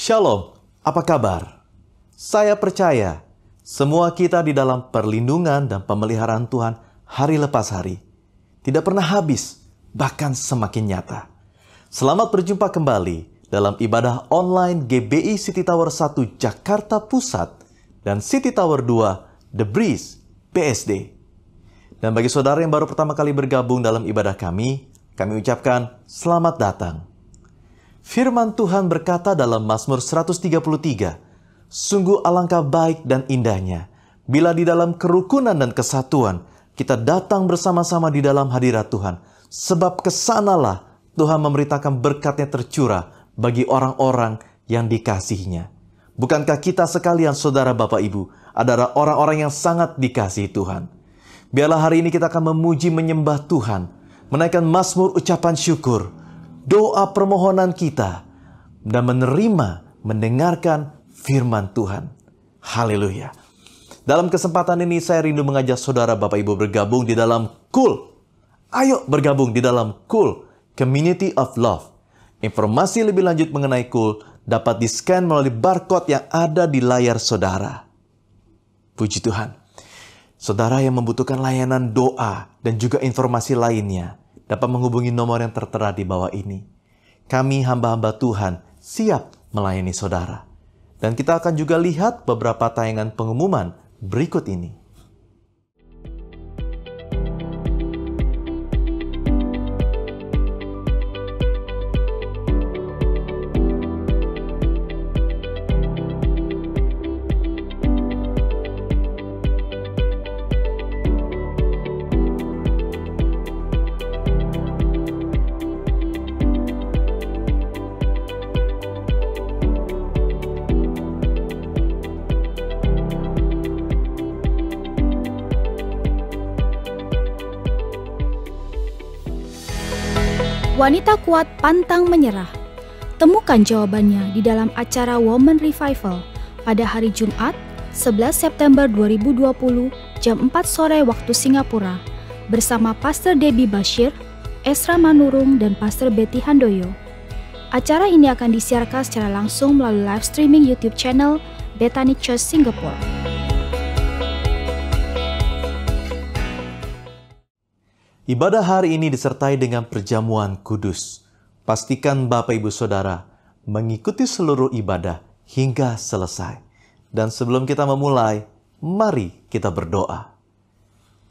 Shalom, apa kabar? Saya percaya semua kita di dalam perlindungan dan pemeliharaan Tuhan hari lepas hari. Tidak pernah habis, bahkan semakin nyata. Selamat berjumpa kembali dalam ibadah online GBI City Tower 1 Jakarta Pusat dan City Tower 2 The Breeze PSD. Dan bagi saudara yang baru pertama kali bergabung dalam ibadah kami ucapkan selamat datang. Firman Tuhan berkata dalam Mazmur 133, sungguh alangkah baik dan indahnya bila di dalam kerukunan dan kesatuan kita datang bersama-sama di dalam hadirat Tuhan. Sebab kesanalah Tuhan memberitakan berkatnya tercurah bagi orang-orang yang dikasihinya. Bukankah kita sekalian saudara Bapak Ibu adalah orang-orang yang sangat dikasihi Tuhan? Biarlah hari ini kita akan memuji menyembah Tuhan, menaikkan mazmur ucapan syukur, doa permohonan kita, dan mendengarkan firman Tuhan. Haleluya. Dalam kesempatan ini saya rindu mengajak saudara Bapak Ibu bergabung di dalam KUL. Ayo bergabung di dalam KUL, Community of Love. Informasi lebih lanjut mengenai KUL dapat di-scan melalui barcode yang ada di layar saudara. Puji Tuhan. Saudara yang membutuhkan layanan doa dan juga informasi lainnya, dapat menghubungi nomor yang tertera di bawah ini. Kami hamba-hamba Tuhan siap melayani saudara. Dan kita akan juga lihat beberapa tayangan pengumuman berikut ini. Wanita kuat pantang menyerah. Temukan jawabannya di dalam acara Woman Revival pada hari Jumat 11 September 2020 jam 4 sore waktu Singapura bersama Pastor Debbie Bashir, Esra Manurung, dan Pastor Betty Handoyo. Acara ini akan disiarkan secara langsung melalui live streaming YouTube channel Bethany Church Singapore. Ibadah hari ini disertai dengan perjamuan kudus. Pastikan Bapak Ibu Saudara mengikuti seluruh ibadah hingga selesai. Dan sebelum kita memulai, mari kita berdoa.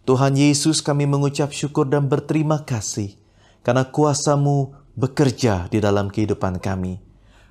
Tuhan Yesus, kami mengucap syukur dan berterima kasih karena kuasa-Mu bekerja di dalam kehidupan kami.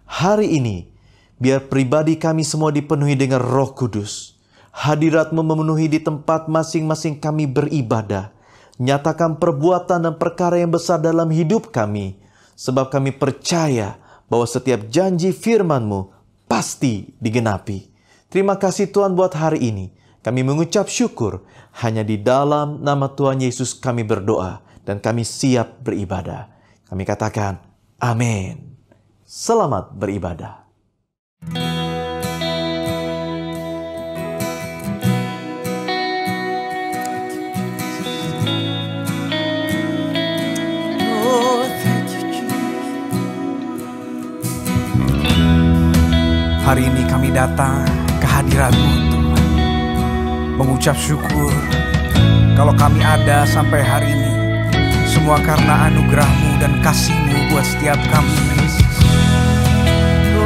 Hari ini, biar pribadi kami semua dipenuhi dengan Roh Kudus. Hadirat-Mu memenuhi di tempat masing-masing kami beribadah. Nyatakan perbuatan dan perkara yang besar dalam hidup kami, sebab kami percaya bahwa setiap janji firman-Mu pasti digenapi. Terima kasih Tuhan buat hari ini. Kami mengucap syukur, hanya di dalam nama Tuhan Yesus kami berdoa, dan kami siap beribadah. Kami katakan, amin. Selamat beribadah. Hari ini kami datang ke hadirat-Mu Tuhan, mengucap syukur kalau kami ada sampai hari ini, semua karena anugerah-Mu dan kasih-Mu buat setiap kami.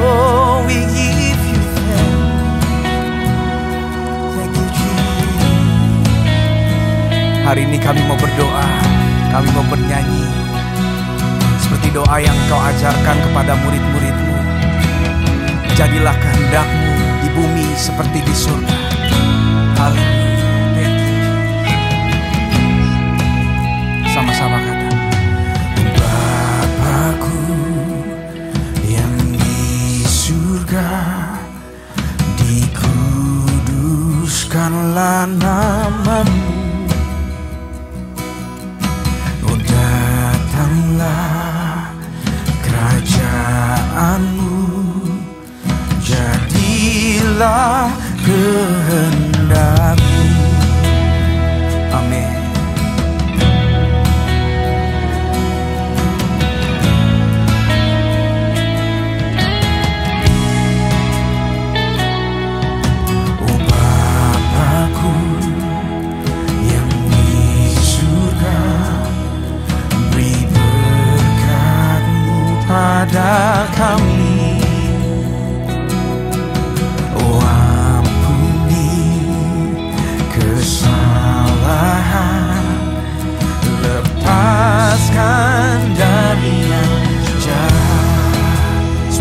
Oh, we give you thank you, Jesus. Hari ini kami mau berdoa, kami mau bernyanyi seperti doa yang Kau ajarkan kepada murid-murid-Mu. Jadilah kehendak-Mu di bumi seperti di surga. Haleluya. Sama-sama kata, Bapa-Ku yang di surga, dikuduskanlah nama-Mu. Oh, datanglah kerajaan-Mu. Jadilah kehendak-Mu. Amin.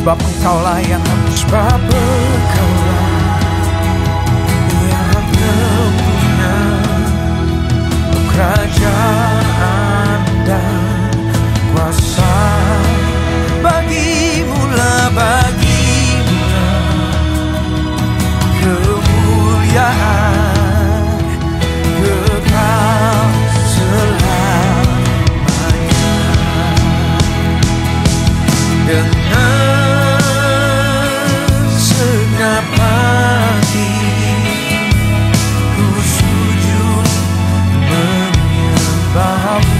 Sebab Engkaulah yang sebab Engkaulah yang punya kerajaan dan kuasa. Bagimulah kemuliaan kekal selamanya. Dengan segenap hati ku sujud menyembahmu.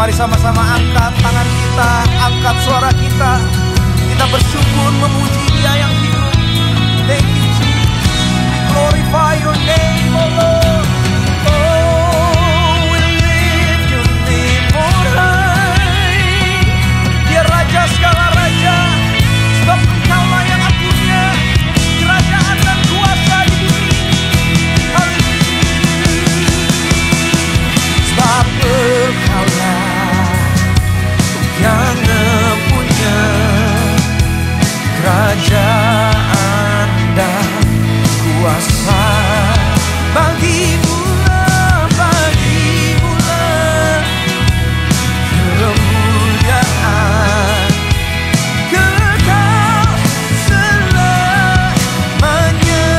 Mari sama-sama angkat tangan kita, angkat suara kita. Kita bersyukur memuji Dia yang hidup. Thank you Jesus. Glorify your name, oh Lord. Oh, we lift your name on high. Dia Raja segala raja, sebab Engkaulah yang punya kerajaan dan kuasa di bumi. Sebab Engkaulah yang punya kerajaan dan kuasa. Bagimulah kemuliaan kekal selamanya.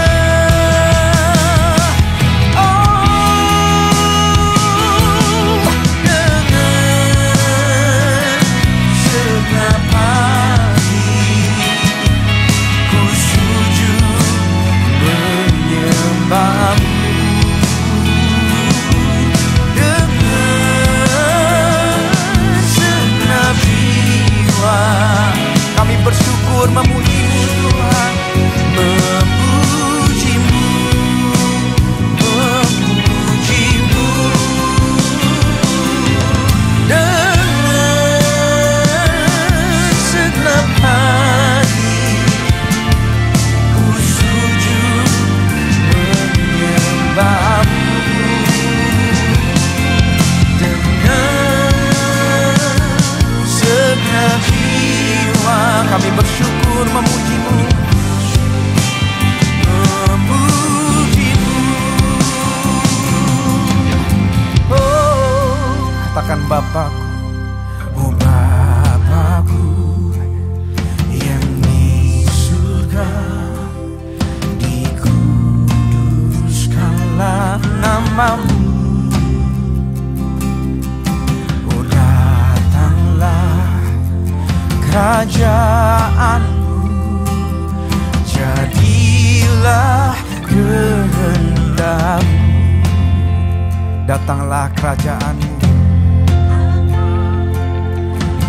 Kami bersyukur memuji-Mu Tuhan, memuji-Mu, memuji-Mu dengan segenap hati. Ku sujud menyembah-Mu dengan segenap jiwa. Kami bersyukur memuji-Mu, memuji-Mu. Oh, katakan Bapakku, oh Bapakku yang di surga, dikuduskanlah nama-Mu. Oh datanglah kerajaan-Mu, jadilah kehendak-Mu. Datanglah kerajaan-Mu,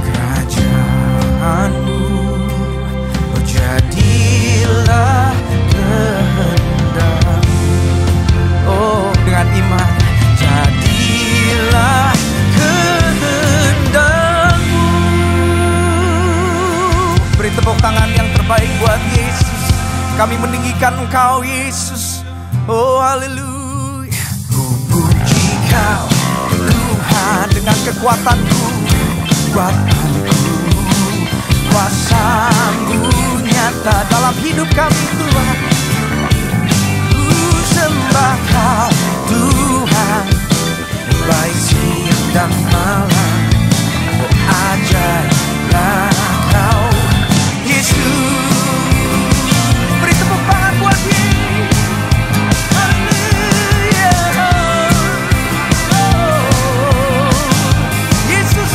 kerajaan-Mu, oh jadilah kehendak-Mu. Oh dengan iman, jadilah kehendak-Mu. Beri tepuk tangan yang terbaik buat Yesus. Kami meninggikan Engkau Yesus. Oh haleluya. Ku puji Kau Tuhan dengan kekuatanku, kuasa-Mu nyata dalam hidup kami Tuhan. Ku sembah Kau Tuhan, baik siang dan malam. Oh ajaiblah Kau Yesus. Beri tepuk tangan buat Dia. Haleluya. Oh, Yesus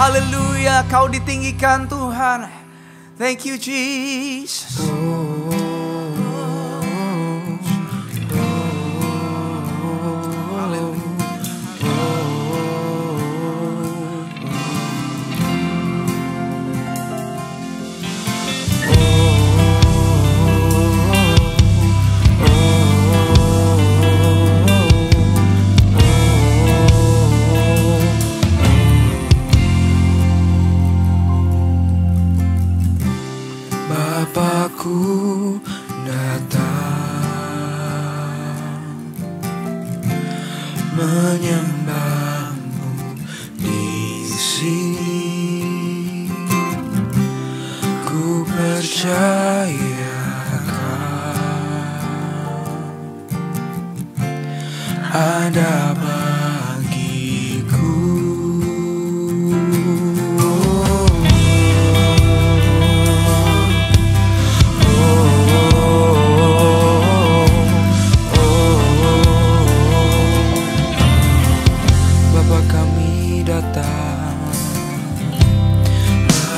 Haleluya, Kau ditinggikan Tuhan. Thank you Jesus. Bapakku datang menyembahmu di sini. Ku percayakan ada bagiku.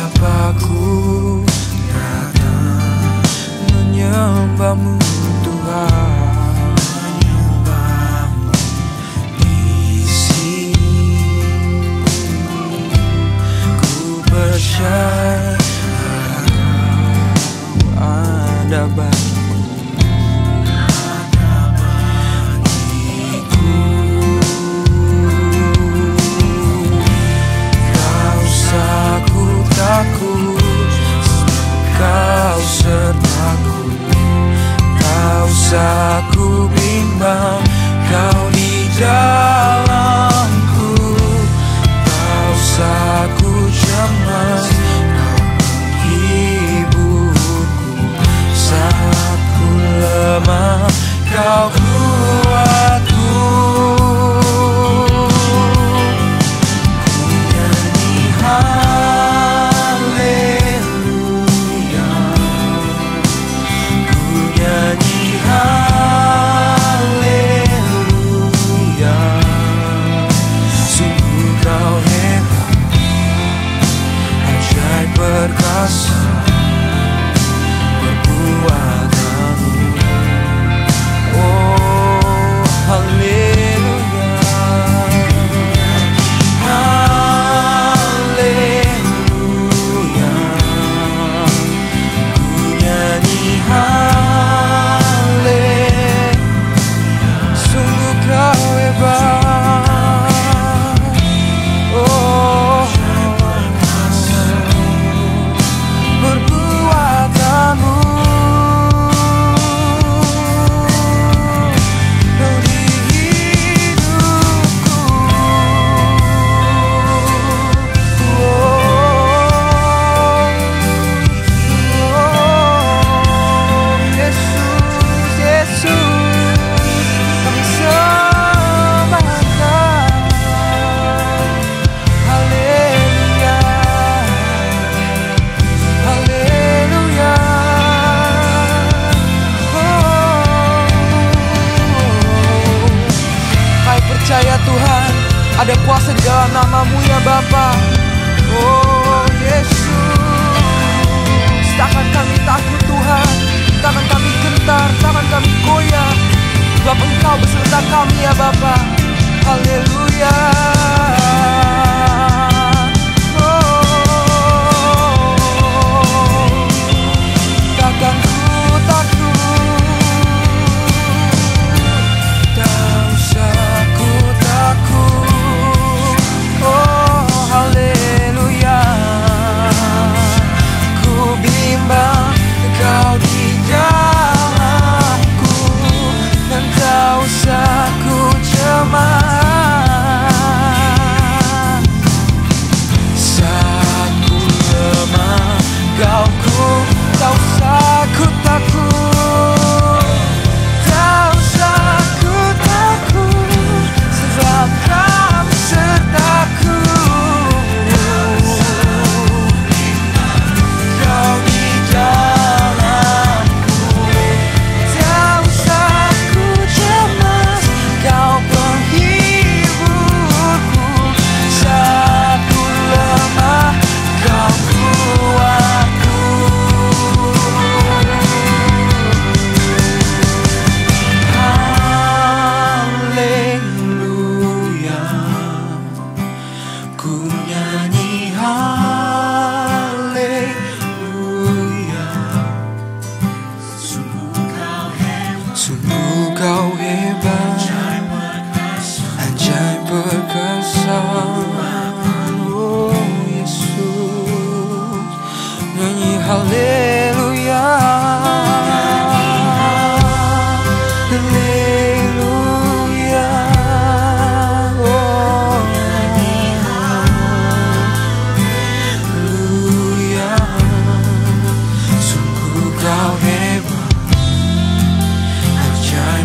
Bapakku datang menyembahmu Tuhan, menyembahmu di sini. Ku percaya ada bagiku. Kau sertaku, Kau saku bimbang, Kau di dalamku. Kau saku cemas, Kau menghiburku. Saat ku lemah, Kau kuatku. Ku nyanyi haleluya, sungguh Kau hebat, ajaib perkasa perbuatanmu. Oh haleluya, haleluya, ku nyanyi percaya Tuhan, ada kuasa di dalam nama-Mu ya Bapa. Oh Yesus, takkan kami takut Tuhan, takkan kami gentar, takkan kami goyah, sebab Engkau beserta kami ya Bapa. Haleluya. Takkan ku takut. Oh haleluya, ku bimbang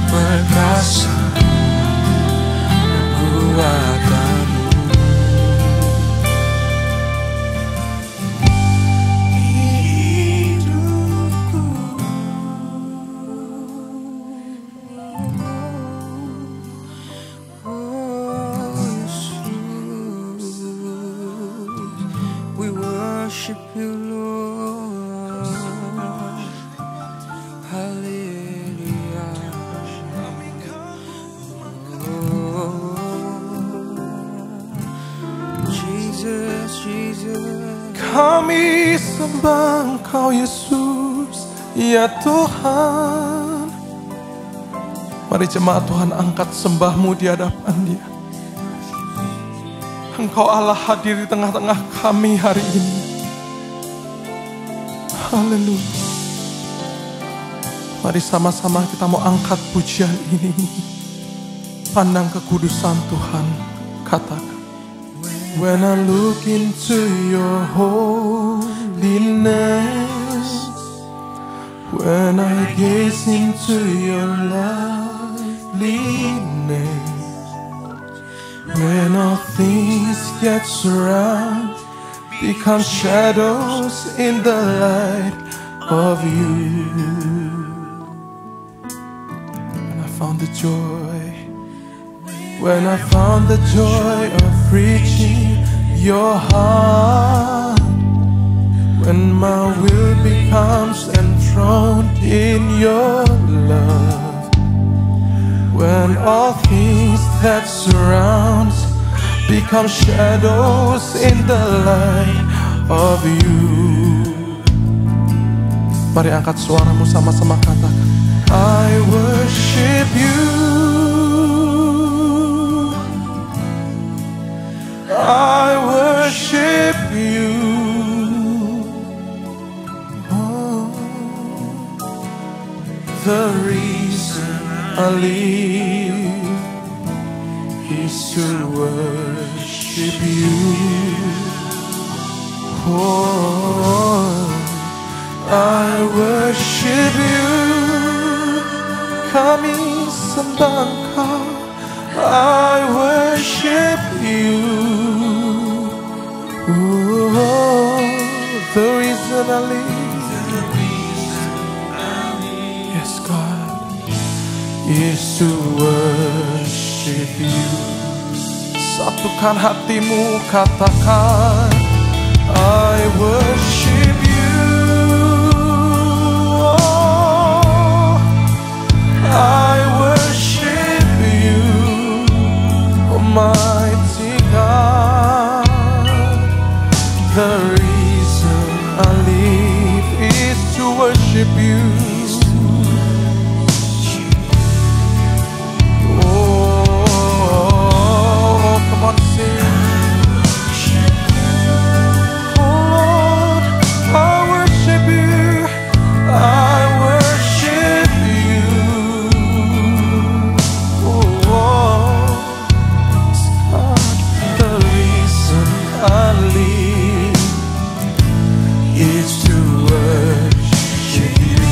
perkasa kekuatanmu. Hidupku, oh Yesus, we worship you, Lord. Hallelujah. Jesus, Jesus. Kami sembah Engkau Yesus, ya Tuhan. Mari jemaat Tuhan angkat sembahmu di hadapan Dia. Engkau Allah hadir di tengah-tengah kami hari ini. Haleluya. Mari sama-sama kita mau angkat pujian ini. Pandang kekudusan Tuhan, katakan. When I look into your holiness, when I gaze into your loveliness, when all things get surround, become shadows in the light of you. And I found the joy, when I found the joy of reaching your heart, when my will becomes enthroned in your love, when all things that surround become shadows in the light of you. Mari angkat suaramu sama-sama katakan, I worship you, I worship you. Oh, the reason I live is to worship you. Oh, I worship you. Kami sembah Engkau, I worship you. Oh, the reason I live, yes God, is to worship you. Satukan hatimu, katakan, I worship you. Oh, I worship you, Almighty God. The reason I live is to worship you. Oh, come on, sing. Oh Lord, I worship you. I worship you. Oh, God, the reason I live is to worship you.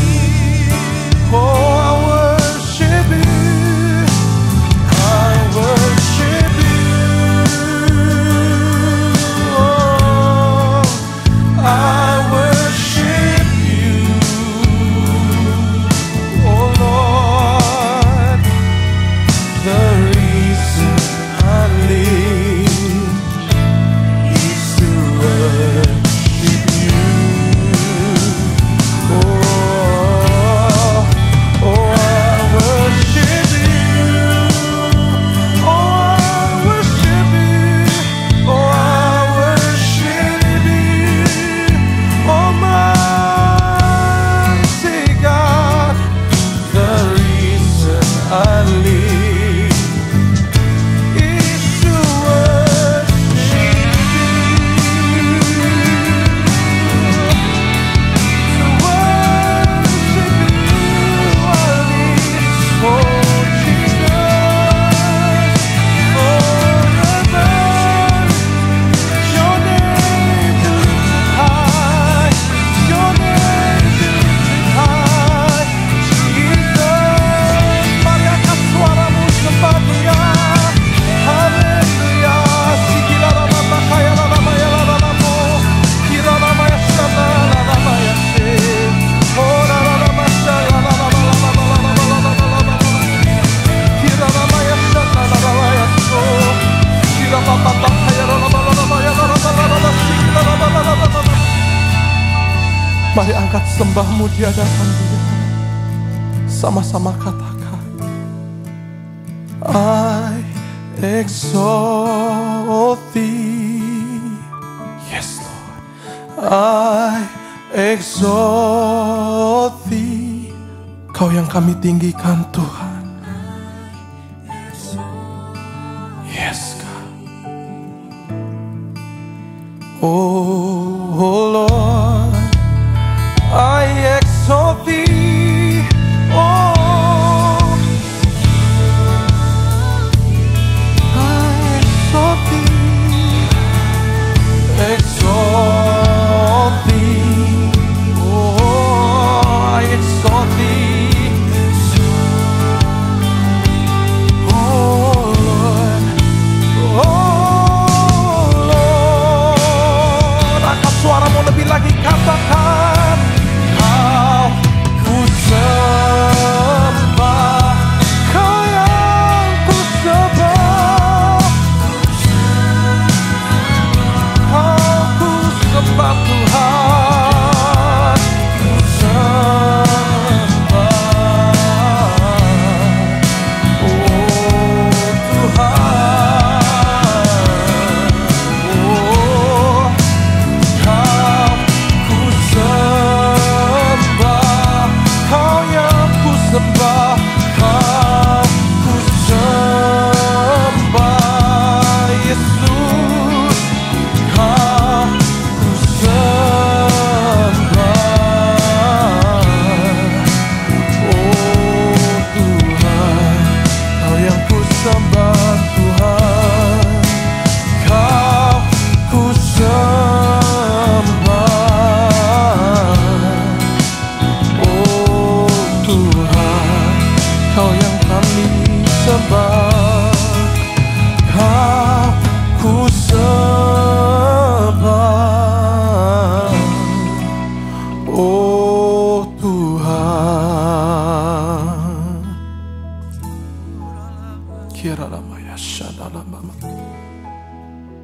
sembahmu di hadapan Dia. Sama-sama katakan, I exalt Thee. Yes Lord, I exalt Thee. Kau yang kami tinggikan Tuhan. Yes God. Oh Lord, I exalt Thee. Oh, I exalt Thee. Exalt Thee. Oh, I exalt Thee. Oh Lord, oh Lord. Angkat suaramu lebih lagi, katakan, Kau ku sembah, Kau yang ku sembah, Kau ku sembah Tuhan, ku sembah, oh Tuhan, oh Kau ku sembah, Kau yang ku sembah, Kau ku sembah, Yesus, Kau ku sembah, oh Tuhan, Kau yang ku sembah Tuhan, Kau ku sembah, oh Tuhan, Kau yang kami sembah, Kau ku sembah, oh Tuhan. Kiralamaya syadalamama.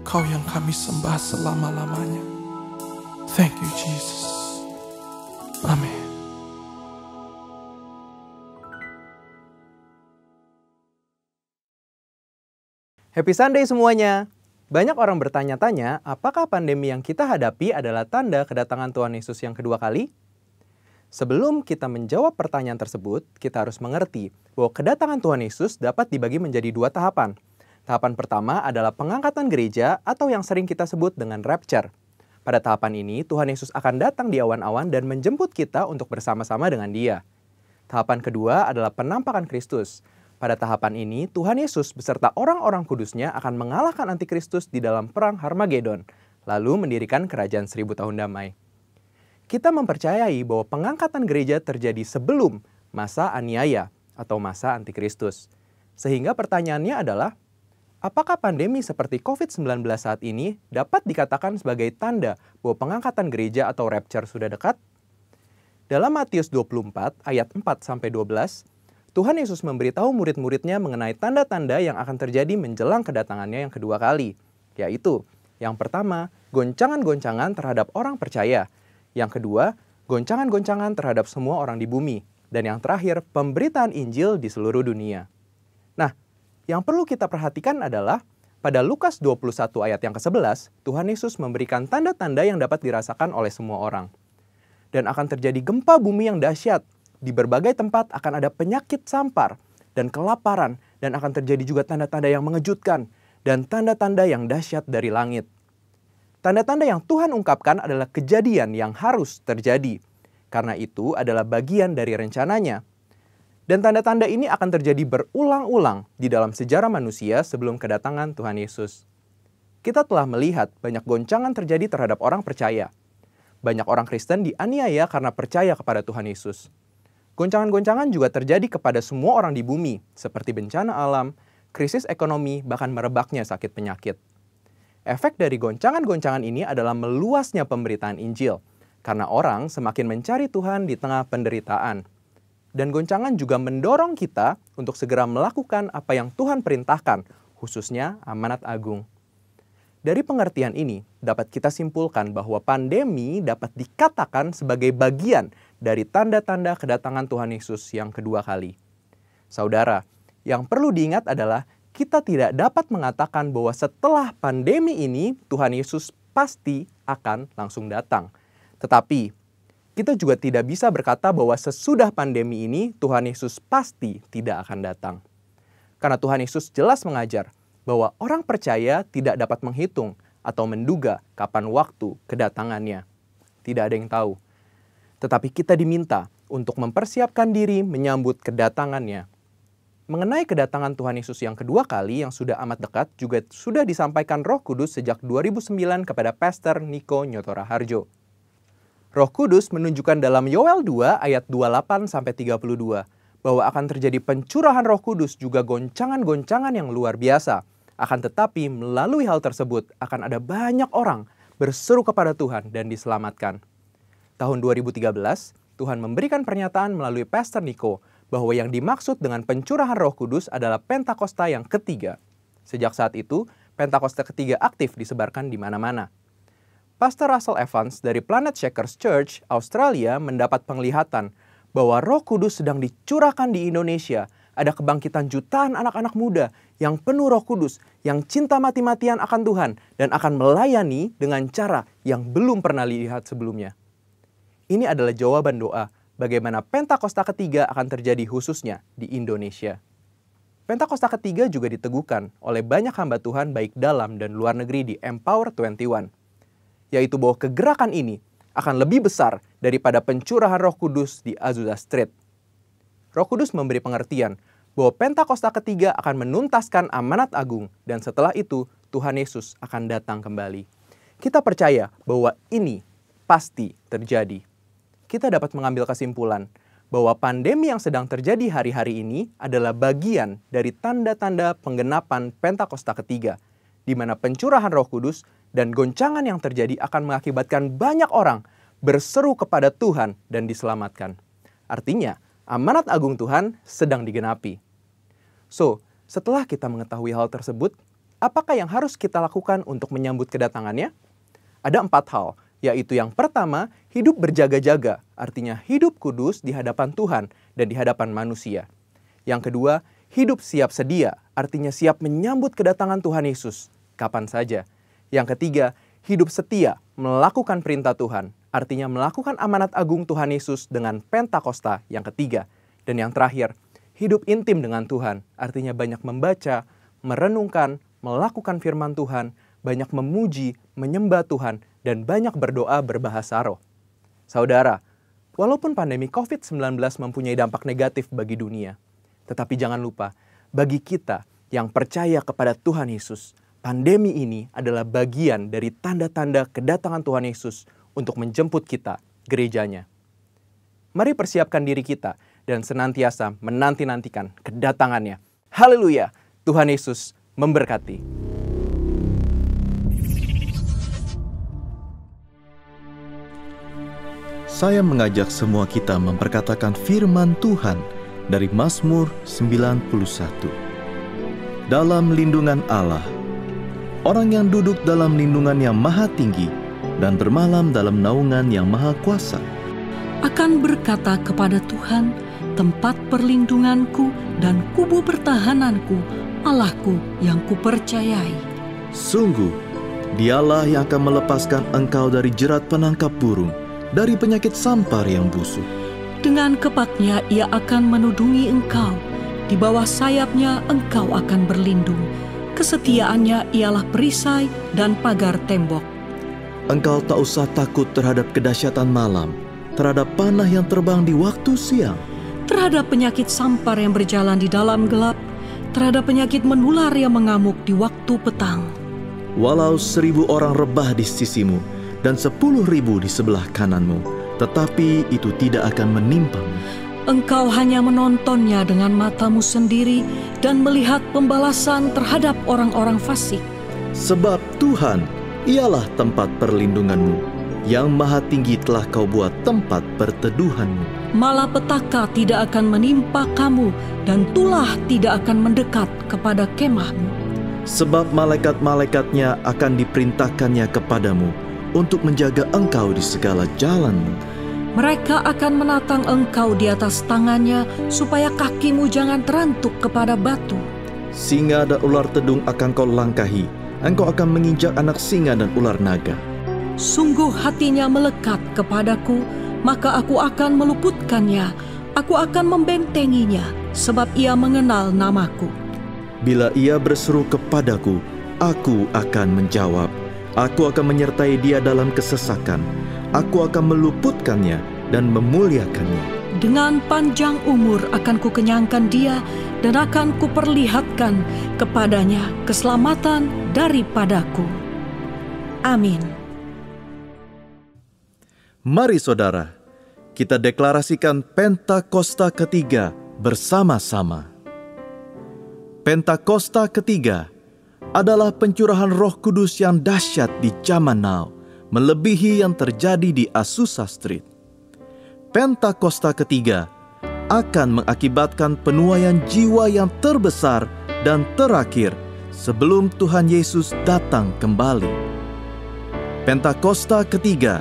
Kau yang kami sembah selama-lamanya. Thank you Jesus. Amin. Happy Sunday semuanya! Banyak orang bertanya-tanya, apakah pandemi yang kita hadapi adalah tanda kedatangan Tuhan Yesus yang kedua kali? Sebelum kita menjawab pertanyaan tersebut, kita harus mengerti bahwa kedatangan Tuhan Yesus dapat dibagi menjadi dua tahapan. Tahapan pertama adalah pengangkatan gereja atau yang sering kita sebut dengan rapture. Pada tahapan ini, Tuhan Yesus akan datang di awan-awan dan menjemput kita untuk bersama-sama dengan Dia. Tahapan kedua adalah penampakan Kristus. Pada tahapan ini, Tuhan Yesus beserta orang-orang kudusnya akan mengalahkan antikristus di dalam perang Harmagedon, lalu mendirikan kerajaan 1000 tahun damai. Kita mempercayai bahwa pengangkatan gereja terjadi sebelum masa aniaya atau masa antikristus. Sehingga pertanyaannya adalah, apakah pandemi seperti COVID-19 saat ini dapat dikatakan sebagai tanda bahwa pengangkatan gereja atau rapture sudah dekat? Dalam Matius 24 ayat 4-12, Tuhan Yesus memberitahu murid-muridnya mengenai tanda-tanda yang akan terjadi menjelang kedatangannya yang kedua kali, yaitu yang pertama, goncangan-goncangan terhadap orang percaya, yang kedua, goncangan-goncangan terhadap semua orang di bumi, dan yang terakhir, pemberitaan Injil di seluruh dunia. Nah, yang perlu kita perhatikan adalah pada Lukas 21 ayat yang ke-11, Tuhan Yesus memberikan tanda-tanda yang dapat dirasakan oleh semua orang. Dan akan terjadi gempa bumi yang dahsyat. Di berbagai tempat akan ada penyakit sampar dan kelaparan, dan akan terjadi juga tanda-tanda yang mengejutkan dan tanda-tanda yang dahsyat dari langit. Tanda-tanda yang Tuhan ungkapkan adalah kejadian yang harus terjadi, karena itu adalah bagian dari rencananya. Dan tanda-tanda ini akan terjadi berulang-ulang di dalam sejarah manusia sebelum kedatangan Tuhan Yesus. Kita telah melihat banyak goncangan terjadi terhadap orang percaya. Banyak orang Kristen dianiaya karena percaya kepada Tuhan Yesus. Goncangan-goncangan juga terjadi kepada semua orang di bumi, seperti bencana alam, krisis ekonomi, bahkan merebaknya sakit penyakit. Efek dari goncangan-goncangan ini adalah meluasnya pemberitaan Injil, karena orang semakin mencari Tuhan di tengah penderitaan. Dan goncangan juga mendorong kita untuk segera melakukan apa yang Tuhan perintahkan, khususnya amanat agung. Dari pengertian ini, dapat kita simpulkan bahwa pandemi dapat dikatakan sebagai bagian dari tanda-tanda kedatangan Tuhan Yesus yang kedua kali. Saudara, yang perlu diingat adalah kita tidak dapat mengatakan bahwa setelah pandemi ini Tuhan Yesus pasti akan langsung datang. Tetapi, kita juga tidak bisa berkata bahwa sesudah pandemi ini Tuhan Yesus pasti tidak akan datang. Karena Tuhan Yesus jelas mengajar bahwa orang percaya tidak dapat menghitung atau menduga kapan waktu kedatangannya. Tidak ada yang tahu. Tetapi kita diminta untuk mempersiapkan diri menyambut kedatangannya. Mengenai kedatangan Tuhan Yesus yang kedua kali yang sudah amat dekat juga sudah disampaikan Roh Kudus sejak 2009 kepada Pastor Niko Nyotora Harjo. Roh Kudus menunjukkan dalam Yoel 2 ayat 28-32 bahwa akan terjadi pencurahan Roh Kudus juga goncangan-goncangan yang luar biasa. Akan tetapi melalui hal tersebut akan ada banyak orang berseru kepada Tuhan dan diselamatkan. Tahun 2013, Tuhan memberikan pernyataan melalui Pastor Niko bahwa yang dimaksud dengan pencurahan Roh Kudus adalah Pentakosta yang ketiga. Sejak saat itu, Pentakosta ketiga aktif disebarkan di mana-mana. Pastor Russell Evans dari Planet Shakers Church, Australia mendapat penglihatan bahwa Roh Kudus sedang dicurahkan di Indonesia. Ada kebangkitan jutaan anak-anak muda yang penuh Roh Kudus, yang cinta mati-matian akan Tuhan dan akan melayani dengan cara yang belum pernah dilihat sebelumnya. Ini adalah jawaban doa bagaimana Pentakosta ketiga akan terjadi khususnya di Indonesia. Pentakosta ketiga juga diteguhkan oleh banyak hamba Tuhan baik dalam dan luar negeri di Empower 21, yaitu bahwa kegerakan ini akan lebih besar daripada pencurahan Roh Kudus di Azusa Street. Roh Kudus memberi pengertian bahwa Pentakosta ketiga akan menuntaskan amanat agung dan setelah itu Tuhan Yesus akan datang kembali. Kita percaya bahwa ini pasti terjadi. Kita dapat mengambil kesimpulan bahwa pandemi yang sedang terjadi hari-hari ini adalah bagian dari tanda-tanda penggenapan Pentakosta ketiga, di mana pencurahan Roh Kudus dan goncangan yang terjadi akan mengakibatkan banyak orang berseru kepada Tuhan dan diselamatkan. Artinya, amanat agung Tuhan sedang digenapi. So, setelah kita mengetahui hal tersebut, apakah yang harus kita lakukan untuk menyambut kedatangannya? Ada 4 hal, yaitu yang pertama, hidup berjaga-jaga, artinya hidup kudus di hadapan Tuhan dan di hadapan manusia. Yang kedua, hidup siap sedia, artinya siap menyambut kedatangan Tuhan Yesus, kapan saja. Yang ketiga, hidup setia, melakukan perintah Tuhan, artinya melakukan amanat agung Tuhan Yesus dengan Pentakosta yang ketiga. Dan yang terakhir, hidup intim dengan Tuhan, artinya banyak membaca, merenungkan, melakukan firman Tuhan, banyak memuji, menyembah Tuhan, dan banyak berdoa berbahasa roh. Saudara, walaupun pandemi COVID-19 mempunyai dampak negatif bagi dunia, tetapi jangan lupa, bagi kita yang percaya kepada Tuhan Yesus, pandemi ini adalah bagian dari tanda-tanda kedatangan Tuhan Yesus untuk menjemput kita, gerejanya. Mari persiapkan diri kita dan senantiasa menanti-nantikan kedatangannya. Haleluya! Tuhan Yesus memberkati. Saya mengajak semua kita memperkatakan firman Tuhan dari Mazmur 91. Dalam lindungan Allah, orang yang duduk dalam lindungan yang maha tinggi dan bermalam dalam naungan yang maha kuasa akan berkata kepada Tuhan, tempat perlindunganku dan kubu pertahananku, Allahku yang kupercayai. Sungguh, Dialah yang akan melepaskan engkau dari jerat penangkap burung, dari penyakit sampar yang busuk. Dengan kepaknya ia akan menudungi engkau, di bawah sayapnya engkau akan berlindung. Kesetiaannya ialah perisai dan pagar tembok. Engkau tak usah takut terhadap kedahsyatan malam, terhadap panah yang terbang di waktu siang, terhadap penyakit sampar yang berjalan di dalam gelap, terhadap penyakit menular yang mengamuk di waktu petang. Walau 1000 orang rebah di sisimu dan 10.000 di sebelah kananmu, tetapi itu tidak akan menimpamu. Engkau hanya menontonnya dengan matamu sendiri dan melihat pembalasan terhadap orang-orang fasik. Sebab Tuhan ialah tempat perlindunganmu, yang maha tinggi telah kau buat tempat perteduhanmu. Malapetaka tidak akan menimpa kamu dan tulah tidak akan mendekat kepada kemahmu. sebab malaikat-malaikatnya akan diperintahkannya kepadamu untuk menjaga engkau di segala jalanmu. Mereka akan menatang engkau di atas tangannya, supaya kakimu jangan terantuk kepada batu. Singa dan ular tedung akan kau langkahi, engkau akan menginjak anak singa dan ular naga. Sungguh hatinya melekat kepadaku, maka aku akan meluputkannya. Aku akan membentenginya, sebab ia mengenal namaku. Bila ia berseru kepadaku, aku akan menjawab. Aku akan menyertai dia dalam kesesakan. Aku akan meluputkannya dan memuliakannya. Dengan panjang umur akan kukenyangkan dia, dan akan kuperlihatkan kepadanya keselamatan daripadaku. Amin. Mari saudara, kita deklarasikan Pentakosta ketiga bersama-sama. Pentakosta ketiga adalah pencurahan Roh Kudus yang dahsyat di zaman now, melebihi yang terjadi di Azusa Street. Pentakosta ketiga akan mengakibatkan penuaian jiwa yang terbesar dan terakhir sebelum Tuhan Yesus datang kembali. Pentakosta ketiga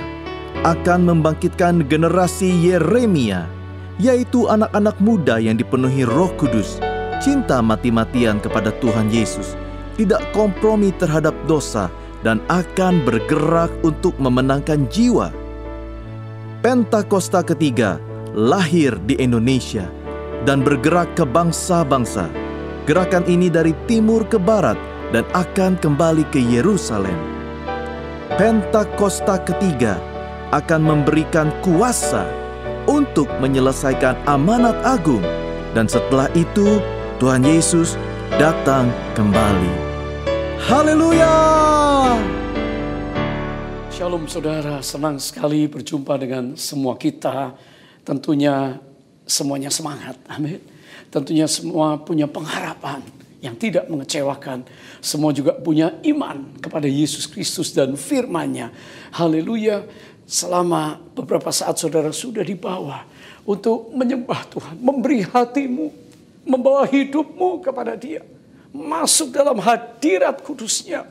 akan membangkitkan generasi Yeremia, yaitu anak-anak muda yang dipenuhi Roh Kudus, cinta mati-matian kepada Tuhan Yesus, tidak kompromi terhadap dosa, dan akan bergerak untuk memenangkan jiwa. Pentakosta ketiga lahir di Indonesia dan bergerak ke bangsa-bangsa. Gerakan ini dari timur ke barat dan akan kembali ke Yerusalem. Pentakosta ketiga akan memberikan kuasa untuk menyelesaikan amanat agung, dan setelah itu Tuhan Yesus datang kembali. Haleluya! Shalom saudara, senang sekali berjumpa dengan semua kita. Tentunya semuanya semangat, amin. Tentunya semua punya pengharapan yang tidak mengecewakan. Semua juga punya iman kepada Yesus Kristus dan firman-Nya. Haleluya. Selama beberapa saat saudara sudah dibawa untuk menyembah Tuhan, memberi hatimu, membawa hidupmu kepada Dia, masuk dalam hadirat kudusnya.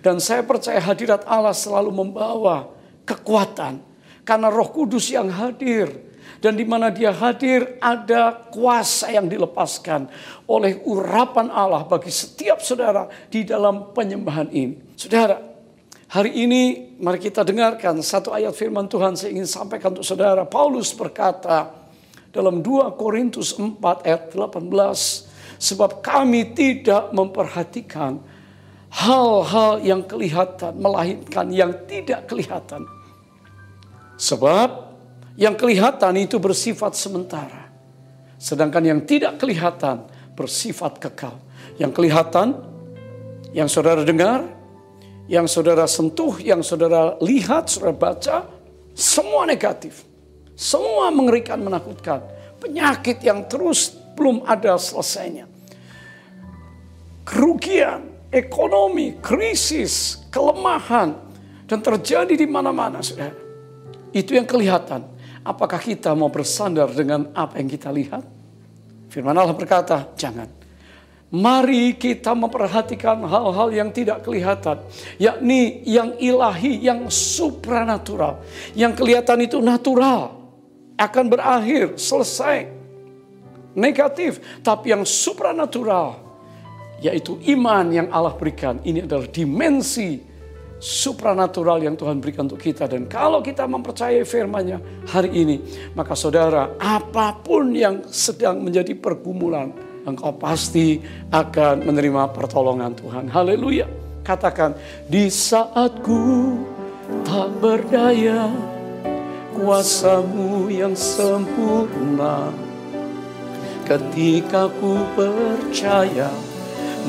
Dan saya percaya hadirat Allah selalu membawa kekuatan, karena Roh Kudus yang hadir. Dan di mana Dia hadir, ada kuasa yang dilepaskan oleh urapan Allah bagi setiap saudara di dalam penyembahan ini. Saudara, hari ini mari kita dengarkan satu ayat firman Tuhan saya ingin sampaikan untuk saudara. Paulus berkata dalam 2 Korintus 4 ayat 18, sebab kami tidak memperhatikan hal-hal yang kelihatan, melainkan yang tidak kelihatan. Sebab yang kelihatan itu bersifat sementara, sedangkan yang tidak kelihatan bersifat kekal. Yang kelihatan, yang saudara dengar, yang saudara sentuh, yang saudara lihat, saudara baca, semua negatif. Semua mengerikan, menakutkan. Penyakit yang terus belum ada selesainya. Kerugian, ekonomi, krisis, kelemahan, dan terjadi di mana-mana, saudara. Itu yang kelihatan. Apakah kita mau bersandar dengan apa yang kita lihat? Firman Allah berkata, jangan. Mari kita memperhatikan hal-hal yang tidak kelihatan, yakni yang ilahi, yang supranatural. Yang kelihatan itu natural, akan berakhir, selesai, negatif. Tapi yang supranatural, yaitu iman yang Allah berikan, ini adalah dimensi supranatural yang Tuhan berikan untuk kita. Dan kalau kita mempercayai firman-Nya hari ini, maka saudara, apapun yang sedang menjadi pergumulan, engkau pasti akan menerima pertolongan Tuhan. Haleluya. Katakan, di saatku tak berdaya, kuasa-Mu yang sempurna. Ketika ku percaya,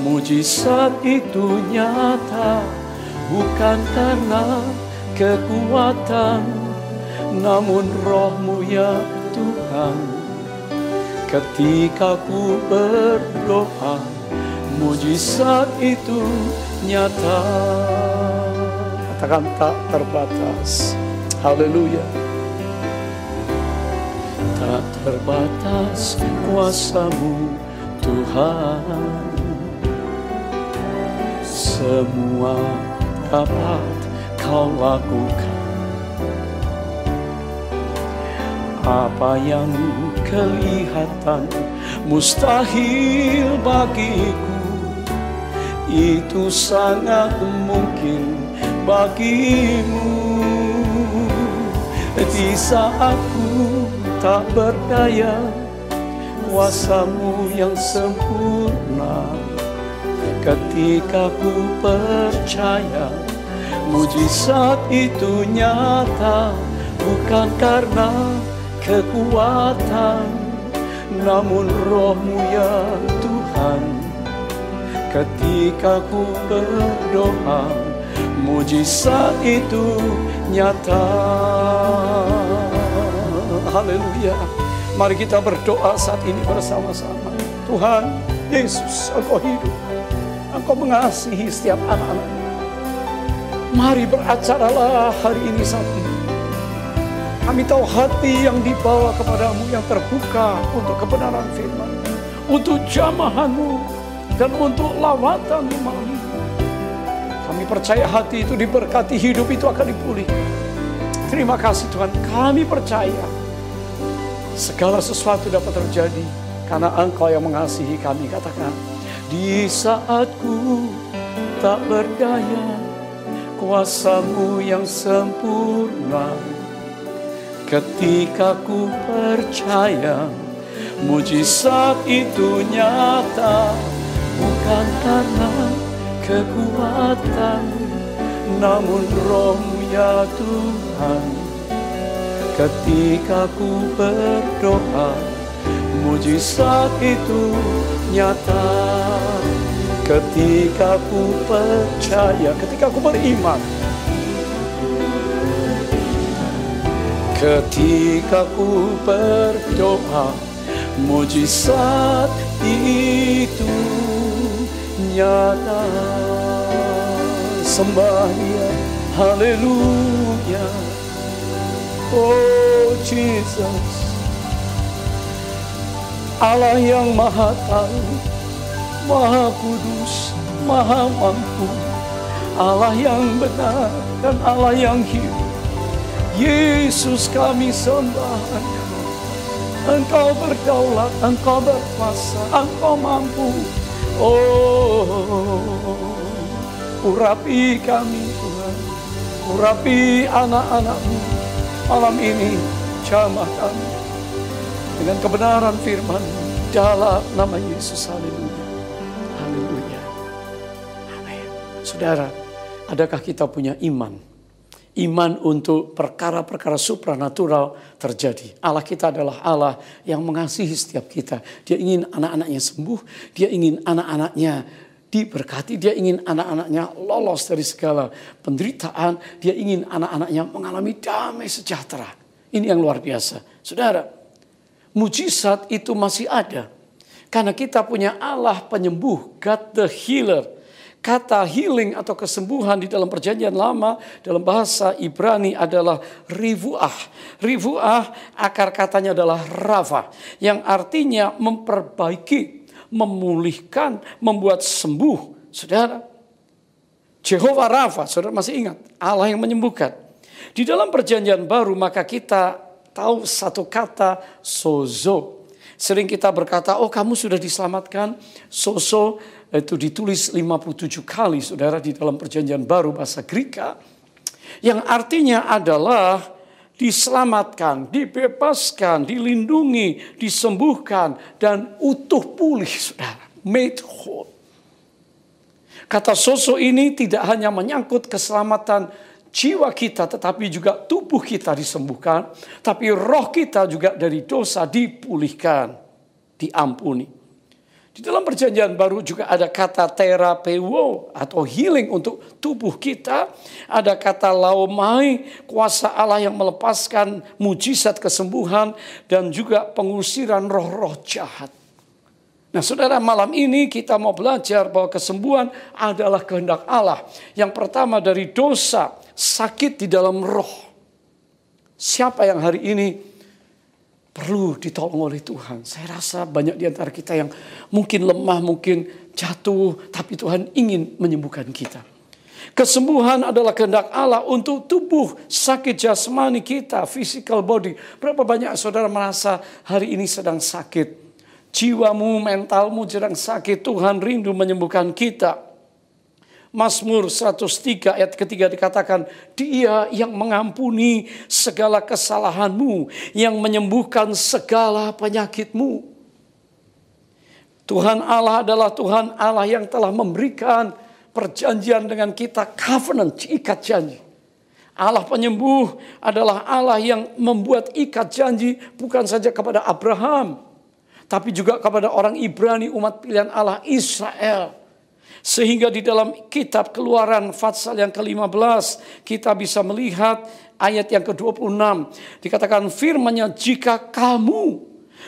mujizat itu nyata. Bukan karena kekuatan, namun Roh-Mu ya Tuhan. Ketika ku berdoa, mujizat itu nyata. Katakan, tak terbatas. Haleluya. Tak terbatas kuasa-Mu Tuhan. semua dapat kau lakukan. Apa yang kelihatan mustahil bagiku, itu sangat mungkin bagimu. Di saat ku tak berdaya, kuasa-Mu yang sempurna. Ketika ku percaya, mujizat itu nyata, bukan karena kekuatan, namun Roh-Mu ya Tuhan. Ketika ku berdoa, mujizat itu nyata. Haleluya. Mari kita berdoa saat ini bersama-sama. Tuhan Yesus, Engkau hidup, Engkau mengasihi setiap anak-anak-Mu. Mari beracaralah hari ini saat ini. Kami tahu hati yang dibawa kepadamu yang terbuka untuk kebenaran firman, untuk jamahan-Mu, dan untuk lawatan-Mu malam ini. Kami percaya hati itu diberkati, hidup itu akan dipulihkan. Terima kasih Tuhan, kami percaya segala sesuatu dapat terjadi karena Engkau yang mengasihi kami. Katakan, di saat ku tak berdaya, kuasa-Mu yang sempurna. Ketika ku percaya, mujizat itu nyata, bukan karena kekuatan, namun Roh-Mu ya Tuhan. Ketika ku berdoa, mujizat itu nyata. Ketika ku percaya, ketika ku beriman, ketika ku berdoa, mujizat itu nyata. Sembah Dia, haleluya. Oh Jesus, Allah yang maha tahu, maha kudus, maha mampu, Allah yang benar dan Allah yang hidup. Yesus, kami sembah Engkau. Engkau berdaulat, Engkau berkuasa, Engkau mampu. Oh, urapi kami Tuhan, urapi anak-anak-Mu malam ini, jamah kami dengan kebenaran firman dalam nama Yesus. Haleluya, haleluya, amin. Saudara, adakah kita punya iman? Iman untuk perkara-perkara supranatural terjadi. Allah kita adalah Allah yang mengasihi setiap kita. Dia ingin anak-anaknya sembuh, Dia ingin anak-anaknya diberkati, Dia ingin anak-anaknya lolos dari segala penderitaan, Dia ingin anak-anaknya mengalami damai sejahtera. Ini yang luar biasa. Saudara, mujizat itu masih ada. Karena kita punya Allah penyembuh, God the healer. Kata healing atau kesembuhan di dalam perjanjian lama dalam bahasa Ibrani adalah rivuah. Rivuah akar katanya adalah rava, yang artinya memperbaiki, memulihkan, membuat sembuh. Saudara, Jehovah Rafa, saudara masih ingat, Allah yang menyembuhkan. Di dalam perjanjian baru maka kita tahu satu kata sozo. Sering kita berkata, oh kamu sudah diselamatkan. Sozo itu ditulis 57 kali saudara di dalam perjanjian baru bahasa Greka. Yang artinya adalah diselamatkan, dibebaskan, dilindungi, disembuhkan, dan utuh pulih saudara. Made whole. Kata sozo ini tidak hanya menyangkut keselamatan jiwa kita, tetapi juga tubuh kita disembuhkan. Tapi roh kita juga dari dosa dipulihkan, diampuni. Di dalam perjanjian baru juga ada kata terapeuo atau healing untuk tubuh kita. Ada kata laomai, kuasa Allah yang melepaskan mujizat kesembuhan dan juga pengusiran roh-roh jahat. Nah saudara, malam ini kita mau belajar bahwa kesembuhan adalah kehendak Allah. Yang pertama dari dosa, sakit di dalam roh. Siapa yang hari ini perlu ditolong oleh Tuhan. Saya rasa banyak di antara kita yang mungkin lemah, mungkin jatuh, tapi Tuhan ingin menyembuhkan kita. Kesembuhan adalah kehendak Allah untuk tubuh sakit jasmani kita, physical body. Berapa banyak saudara merasa hari ini sedang sakit? Jiwamu, mentalmu sedang sakit. Tuhan rindu menyembuhkan kita. Mazmur 103 ayat ketiga dikatakan, Dia yang mengampuni segala kesalahanmu, yang menyembuhkan segala penyakitmu. Tuhan Allah adalah Tuhan Allah yang telah memberikan perjanjian dengan kita, covenant, ikat janji. Allah penyembuh adalah Allah yang membuat ikat janji bukan saja kepada Abraham, tapi juga kepada orang Ibrani, umat pilihan Allah Israel. Sehingga di dalam kitab Keluaran pasal yang ke-15 kita bisa melihat ayat yang ke-26. Dikatakan firman-Nya, jika kamu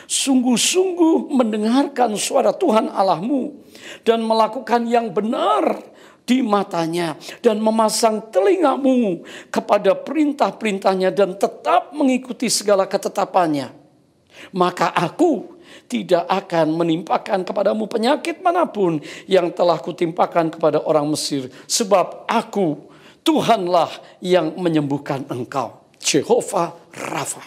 sungguh-sungguh mendengarkan suara Tuhan Allahmu dan melakukan yang benar di matanya dan memasang telingamu kepada perintah-perintahnya dan tetap mengikuti segala ketetapannya, maka aku tidak akan menimpakan kepadamu penyakit manapun yang telah kutimpakan kepada orang Mesir. Sebab aku, Tuhanlah yang menyembuhkan engkau. Jehovah Rafa.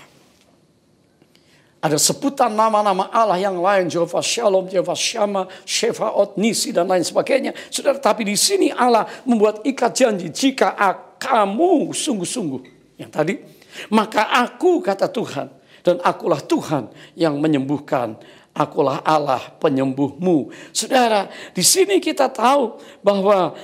Ada sebutan nama-nama Allah yang lain. Jehovah Shalom, Jehovah Shammah, Shefaot, Nisi, dan lain sebagainya. Saudara, tapi di sini Allah membuat ikat janji. Jika kamu sungguh-sungguh. Yang tadi. Maka aku, kata Tuhan. Dan akulah Tuhan yang menyembuhkan. Akulah Allah penyembuhmu. Saudara, di sini kita tahu bahwa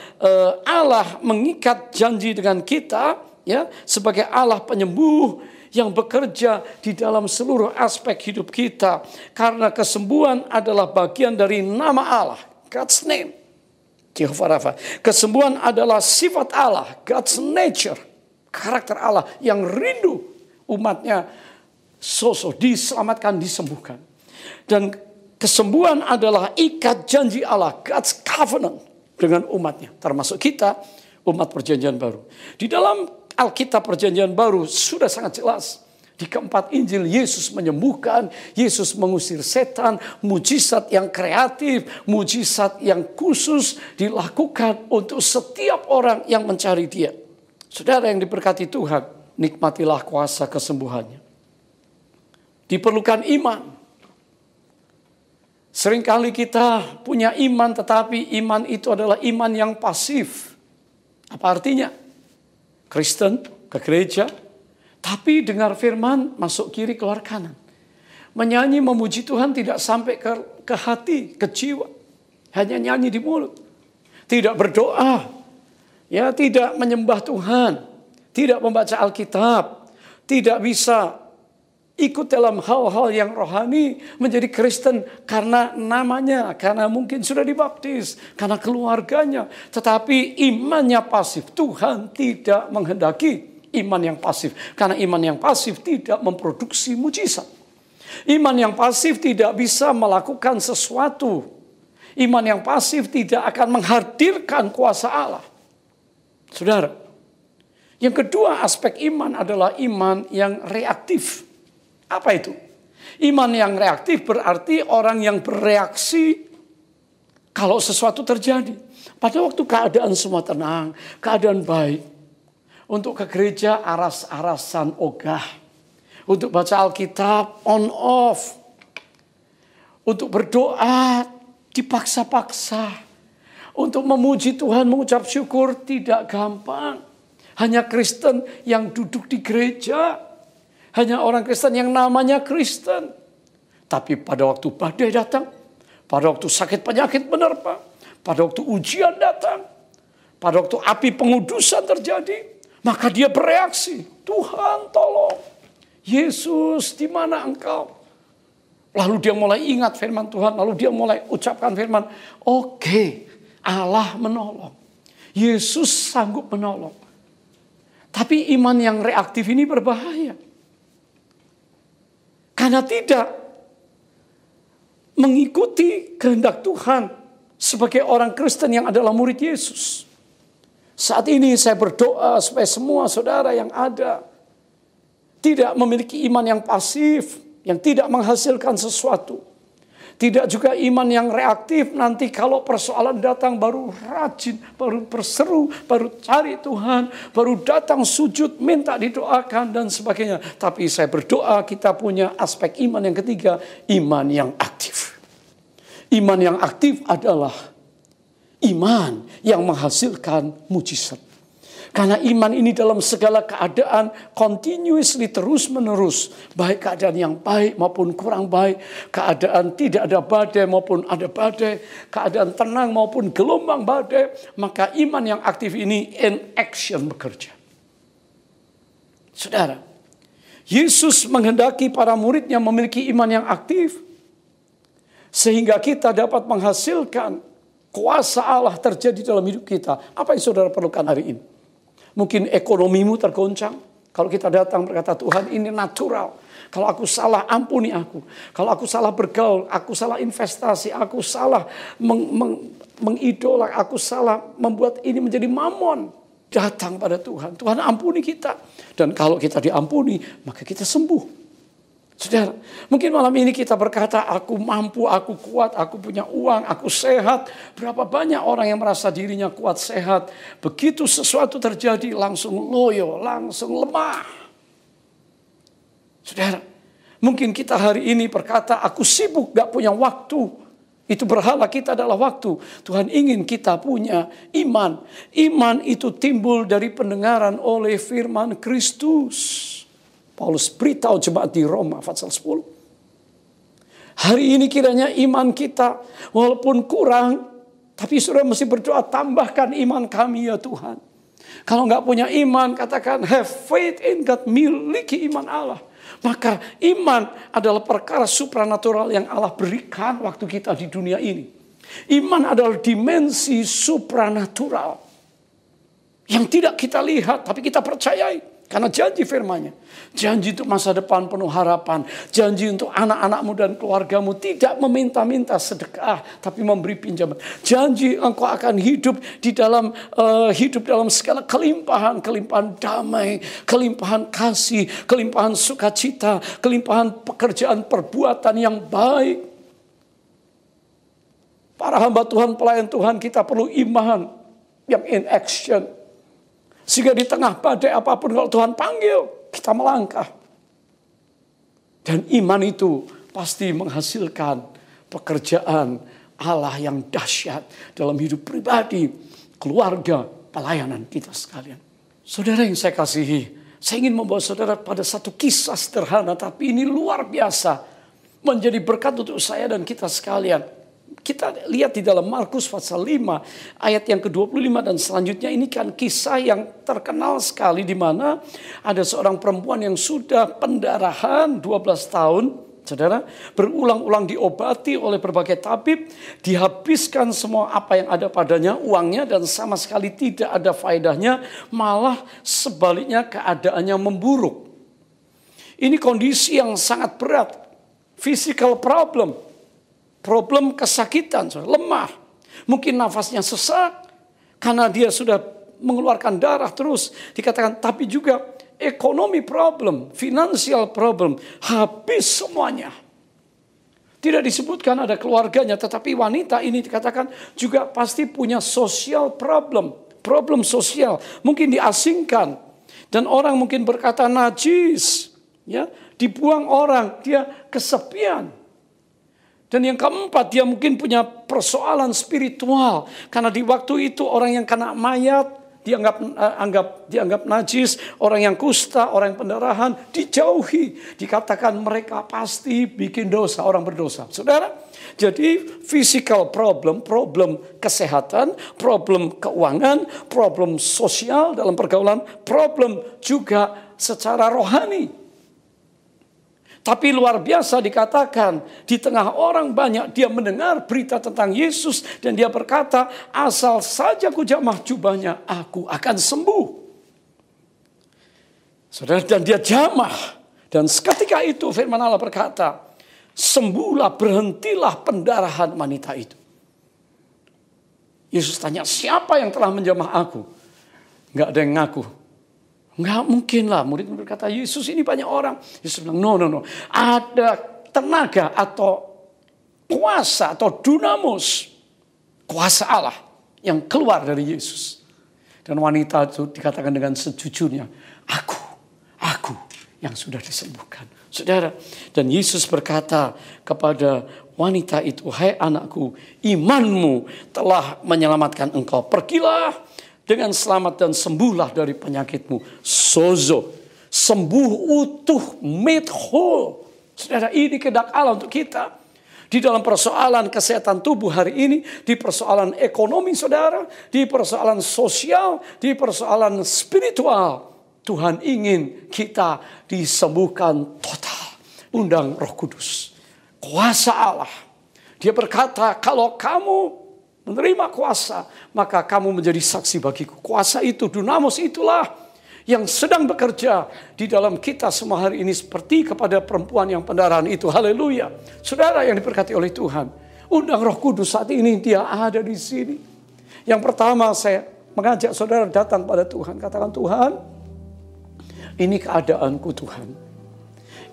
Allah mengikat janji dengan kita, ya, sebagai Allah penyembuh yang bekerja di dalam seluruh aspek hidup kita. Karena kesembuhan adalah bagian dari nama Allah, God's name, Jehovah Rafa. Kesembuhan adalah sifat Allah, God's nature, karakter Allah yang rindu umatnya diselamatkan, disembuhkan. Dan kesembuhan adalah ikat janji Allah, God's covenant dengan umatnya. Termasuk kita, umat perjanjian baru. Di dalam Alkitab perjanjian baru sudah sangat jelas. Di keempat Injil, Yesus menyembuhkan, Yesus mengusir setan, mujizat yang kreatif, mujizat yang khusus dilakukan untuk setiap orang yang mencari Dia. Saudara yang diberkati Tuhan, nikmatilah kuasa kesembuhannya. Diperlukan iman. Seringkali kita punya iman, tetapi iman itu adalah iman yang pasif. Apa artinya? Kristen ke gereja, tapi dengar firman masuk kiri keluar kanan. Menyanyi memuji Tuhan tidak sampai ke hati, ke jiwa. Hanya nyanyi di mulut. Tidak berdoa. Ya, tidak menyembah Tuhan. Tidak membaca Alkitab. Tidak bisa ikut dalam hal-hal yang rohani, menjadi Kristen karena namanya, karena mungkin sudah dibaptis, karena keluarganya. Tetapi imannya pasif. Tuhan tidak menghendaki iman yang pasif. Karena iman yang pasif tidak memproduksi mujizat. Iman yang pasif tidak bisa melakukan sesuatu. Iman yang pasif tidak akan menghadirkan kuasa Allah. Saudara, yang kedua aspek iman adalah iman yang reaktif. Apa itu? Iman yang reaktif berarti orang yang bereaksi kalau sesuatu terjadi. Pada waktu keadaan semua tenang, keadaan baik. Untuk ke gereja aras-arasan ogah. Untuk baca Alkitab on off. Untuk berdoa dipaksa-paksa. Untuk memuji Tuhan, mengucap syukur tidak gampang. Hanya Kristen yang duduk di gereja. Hanya orang Kristen yang namanya Kristen. Tapi pada waktu badai datang, pada waktu sakit penyakit menerpa, pada waktu ujian datang, pada waktu api pengudusan terjadi, maka dia bereaksi. Tuhan tolong. Yesus di mana engkau? Lalu dia mulai ingat firman Tuhan. Lalu dia mulai ucapkan firman. Oke, Allah menolong. Yesus sanggup menolong. Tapi iman yang reaktif ini berbahaya. Karena tidak mengikuti kehendak Tuhan sebagai orang Kristen yang adalah murid Yesus. Saat ini saya berdoa supaya semua saudara yang ada tidak memiliki iman yang pasif. yang tidak menghasilkan sesuatu. Tidak juga iman yang reaktif, nanti kalau persoalan datang baru rajin, baru berseru, baru cari Tuhan, baru datang sujud, minta didoakan dan sebagainya. Tapi saya berdoa kita punya aspek iman yang ketiga, iman yang aktif. Iman yang aktif adalah iman yang menghasilkan mujizat. Karena iman ini dalam segala keadaan continuously terus menerus. Baik keadaan yang baik maupun kurang baik. Keadaan tidak ada badai maupun ada badai. Keadaan tenang maupun gelombang badai. Maka iman yang aktif ini in action bekerja. Saudara, Yesus menghendaki para muridnya memiliki iman yang aktif. Sehingga kita dapat menghasilkan kuasa Allah terjadi dalam hidup kita. Apa yang saudara perlukan hari ini? Mungkin ekonomimu tergoncang. Kalau kita datang berkata, Tuhan ini natural. Kalau aku salah, ampuni aku. Kalau aku salah bergaul, aku salah investasi, aku salah mengidolak, aku salah membuat ini menjadi mamon. Datang pada Tuhan. Tuhan ampuni kita. Dan kalau kita diampuni, maka kita sembuh. Saudara, mungkin malam ini kita berkata, aku mampu, aku kuat, aku punya uang, aku sehat. Berapa banyak orang yang merasa dirinya kuat, sehat. Begitu sesuatu terjadi, langsung loyo, langsung lemah. Saudara, mungkin kita hari ini berkata, aku sibuk, gak punya waktu. Itu berhala kita adalah waktu. Tuhan ingin kita punya iman. Iman itu timbul dari pendengaran oleh firman Kristus. Paulus beritahu jemaat di Roma pasal 10. Hari ini kiranya iman kita walaupun kurang, tapi saudara mesti berdoa, tambahkan iman kami ya Tuhan. Kalau nggak punya iman, katakan have faith in God, miliki iman Allah. Maka iman adalah perkara supranatural yang Allah berikan waktu kita di dunia ini. Iman adalah dimensi supranatural yang tidak kita lihat, tapi kita percayai. Karena janji firman-Nya, janji untuk masa depan penuh harapan, janji untuk anak-anakmu dan keluargamu tidak meminta-minta sedekah, tapi memberi pinjaman. Janji engkau akan hidup dalam segala kelimpahan, kelimpahan damai, kelimpahan kasih, kelimpahan sukacita, kelimpahan pekerjaan perbuatan yang baik. Para hamba Tuhan, pelayan Tuhan, kita perlu iman yang in action. Sehingga di tengah badai apapun kalau Tuhan panggil, kita melangkah. Dan iman itu pasti menghasilkan pekerjaan Allah yang dahsyat dalam hidup pribadi, keluarga, pelayanan kita sekalian. Saudara yang saya kasihi, saya ingin membawa saudara pada satu kisah sederhana, tapi ini luar biasa. Menjadi berkat untuk saya dan kita sekalian. Kita lihat di dalam Markus pasal 5 ayat yang ke-25 dan selanjutnya, ini kan kisah yang terkenal sekali di mana ada seorang perempuan yang sudah pendarahan 12 tahun. Saudara, berulang-ulang diobati oleh berbagai tabib, dihabiskan semua apa yang ada padanya, uangnya, dan sama sekali tidak ada faedahnya, malah sebaliknya keadaannya memburuk. Ini kondisi yang sangat berat, physical problem. Problem kesakitan, lemah. Mungkin nafasnya sesak karena dia sudah mengeluarkan darah terus. Dikatakan, tapi juga ekonomi problem, financial problem. Habis semuanya. Tidak disebutkan ada keluarganya, tetapi wanita ini dikatakan juga pasti punya social problem. Problem sosial. Mungkin diasingkan. Dan orang mungkin berkata najis. Ya, dibuang orang, dia kesepian. Dan yang keempat, dia mungkin punya persoalan spiritual. Karena di waktu itu orang yang kena mayat, dianggap najis. Orang yang kusta, orang yang pendarahan, dijauhi. Dikatakan mereka pasti bikin dosa, orang berdosa. Saudara, jadi physical problem, problem kesehatan, problem keuangan, problem sosial dalam pergaulan, problem juga secara rohani. Tapi luar biasa dikatakan, di tengah orang banyak dia mendengar berita tentang Yesus. Dan dia berkata, asal saja ku jamah jubahnya, aku akan sembuh. Saudara, dan dia jamah. Dan seketika itu firman Allah berkata, sembuhlah, berhentilah pendarahan wanita itu. Yesus tanya, siapa yang telah menjamah aku? Enggak ada yang ngaku. Enggak mungkin lah. Murid berkata, Yesus ini banyak orang. Yesus bilang, no. Ada tenaga atau kuasa atau dunamos. Kuasa Allah yang keluar dari Yesus. Dan wanita itu dikatakan dengan sejujurnya, aku yang sudah disembuhkan. Saudara, dan Yesus berkata kepada wanita itu, hai anakku, imanmu telah menyelamatkan engkau. Pergilah dengan selamat dan sembuhlah dari penyakitmu. Sozo, sembuh utuh, made whole. Saudara, ini kehendak Allah untuk kita. Di dalam persoalan kesehatan tubuh hari ini, di persoalan ekonomi saudara, di persoalan sosial, di persoalan spiritual, Tuhan ingin kita disembuhkan total. Undang Roh Kudus, kuasa Allah. Dia berkata, kalau kamu menerima kuasa, maka kamu menjadi saksi bagiku. Kuasa itu, dunamos itulah yang sedang bekerja di dalam kita semua hari ini, seperti kepada perempuan yang pendarahan itu. Haleluya. Saudara yang diberkati oleh Tuhan, undang Roh Kudus saat ini, dia ada di sini. Yang pertama saya mengajak saudara datang pada Tuhan. Katakan, Tuhan, ini keadaanku Tuhan.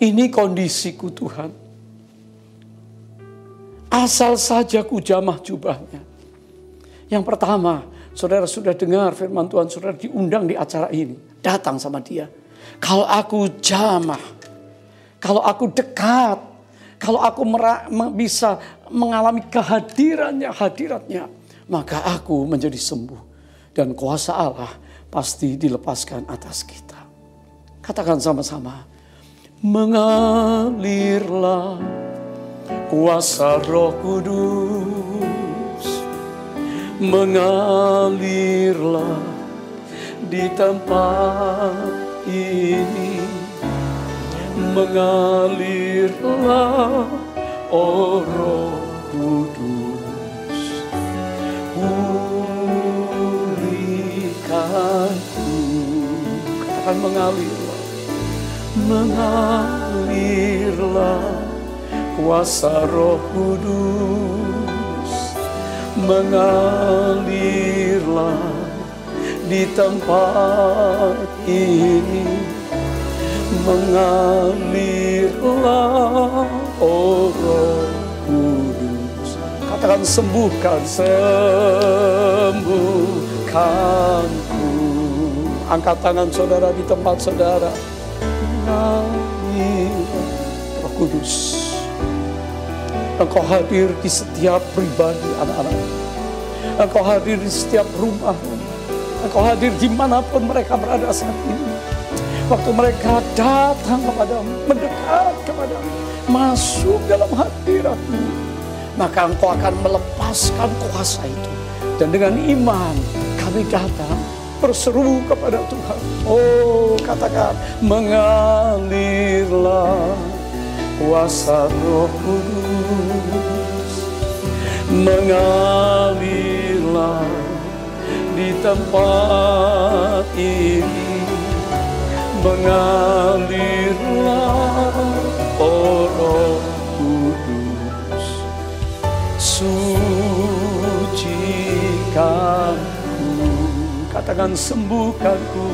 Ini kondisiku Tuhan. Asal saja ku jamah jubahnya. Yang pertama, saudara sudah dengar firman Tuhan, saudara diundang di acara ini. Datang sama dia. Kalau aku jamah, kalau aku dekat, kalau aku bisa mengalami hadiratnya, maka aku menjadi sembuh. Dan kuasa Allah pasti dilepaskan atas kita. Katakan sama-sama. Mengalirlah kuasa Roh Kudus. Mengalirlah di tempat ini, mengalirlah Roh Kudus, pulihkanku. Katakan mengalirlah kuasa Roh Kudus, mengalirlah di tempat ini, mengalirlah Roh Kudus. Katakan, sembuhkanku. Angkat tangan saudara di tempat saudara. Mengalirlah Roh Kudus. Engkau hadir di setiap pribadi anak-anak. Engkau hadir di setiap rumah. Engkau hadir dimanapun mereka berada saat ini. Waktu mereka datang kepadamu, mendekat kepadamu, masuk dalam hadirat-Mu, maka Engkau akan melepaskan kuasa itu. Dan dengan iman kami datang berseru kepada Tuhan. Oh, katakan, mengalirlah kuasa Roh Kudus, mengalirlah di tempat ini, mengalirlah Roh Kudus, sucikanku. Katakan, sembuhkanku,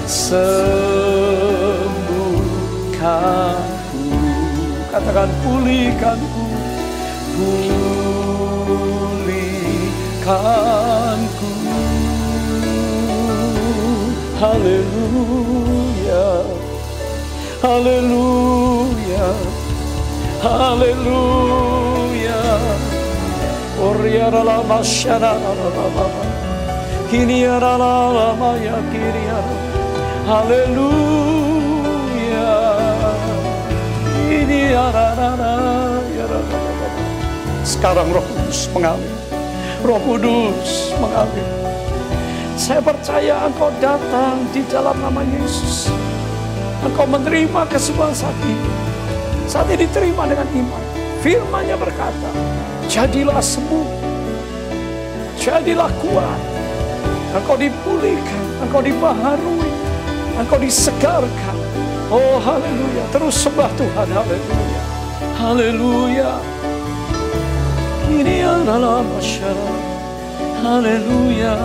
sembuhkanku. Katakan, pulihkanku, pulihkanku. Haleluya, haleluya, haleluya. Oriara la masyana la kini ara la maya kini ara. Haleluya. Ini ara. Sekarang Roh Kudus mengalir. Roh Kudus mengalir. Saya percaya Engkau datang di dalam nama Yesus. Engkau menerima kesembuhan saat ini. Saat ini diterima dengan iman. Firman-Nya berkata, jadilah sembuh, jadilah kuat. Engkau dipulihkan, Engkau dibaharui, Engkau disegarkan. Oh haleluya, terus sembah Tuhan, haleluya, haleluya. Ini adalah masyarakat, haleluya.